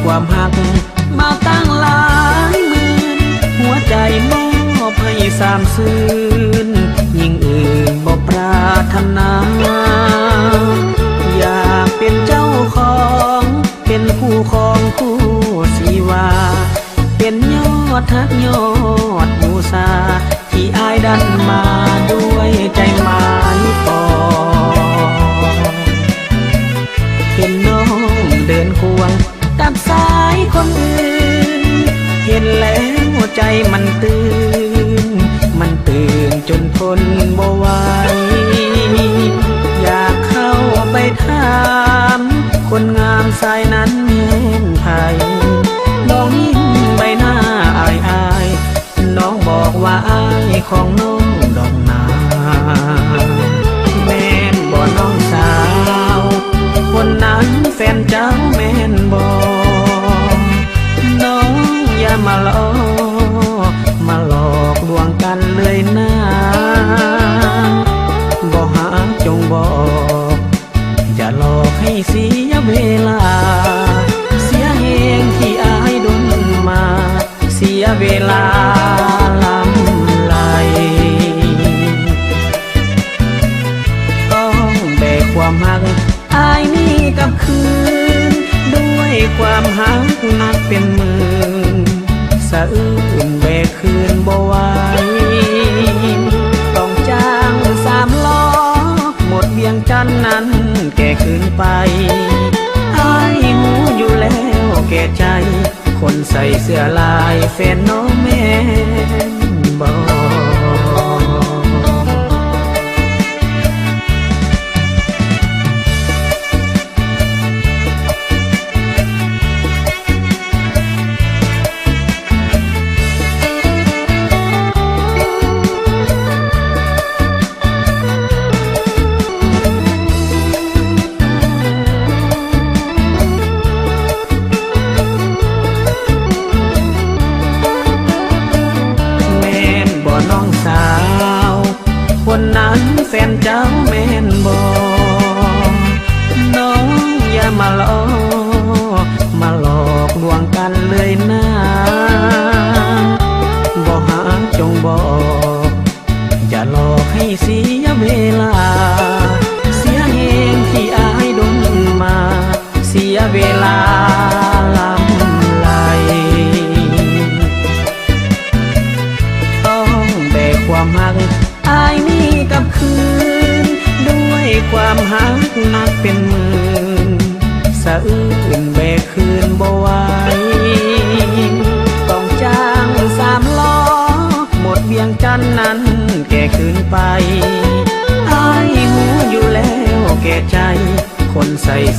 ความหักมาตั้งหลายหมื่นหัวใจมอบให้สามซื่นยิ่งอื่นบ่ปรารถนาอยากเป็นเจ้าของเป็นคู่ของคู่สีวาเป็นยอดทักยอดบูชาที่อายดันมาด้วยใจหมายปองเห็นน้องเดินควงกับสายคนอื่นเห็นแล้วใจมันตื่นจนทนบ่ไหวอยากเข้าไปถามคนงามสายนั้นแม่นไผน้องยิ้มใบหน้าอายน้องบอกว่าอายของน้องดอกนาแม่นบ่น้องสาวคนนั้นแฟนเจ้าแม่นบ่น้องอย่ามาหลอกลวงกันเลยนะบ่หาจงบอกอย่าหลอกให้เสียเวลาเสียเองที่อายดนมาเสียเวลาลำไหลต้องแบกความหักอายนี่กับคืนด้วยความหักหนักเป็นหมื่นสะอื้นแบกคืนบ่ไหวต้องจ้าง3 ล้อหมดเวียงจันทน์นั้นแก่คืนไปอายหูอยู่แล้วแก่ใจคนใส่เสื้อลายแฟนน้องแม่นบ่ ค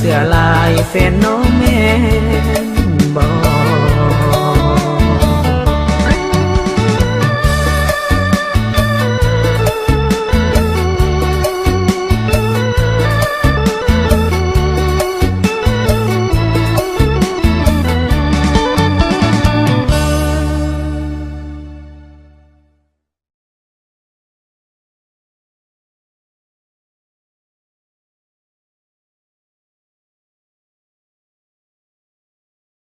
เสื้อลายแฟนน้องแม่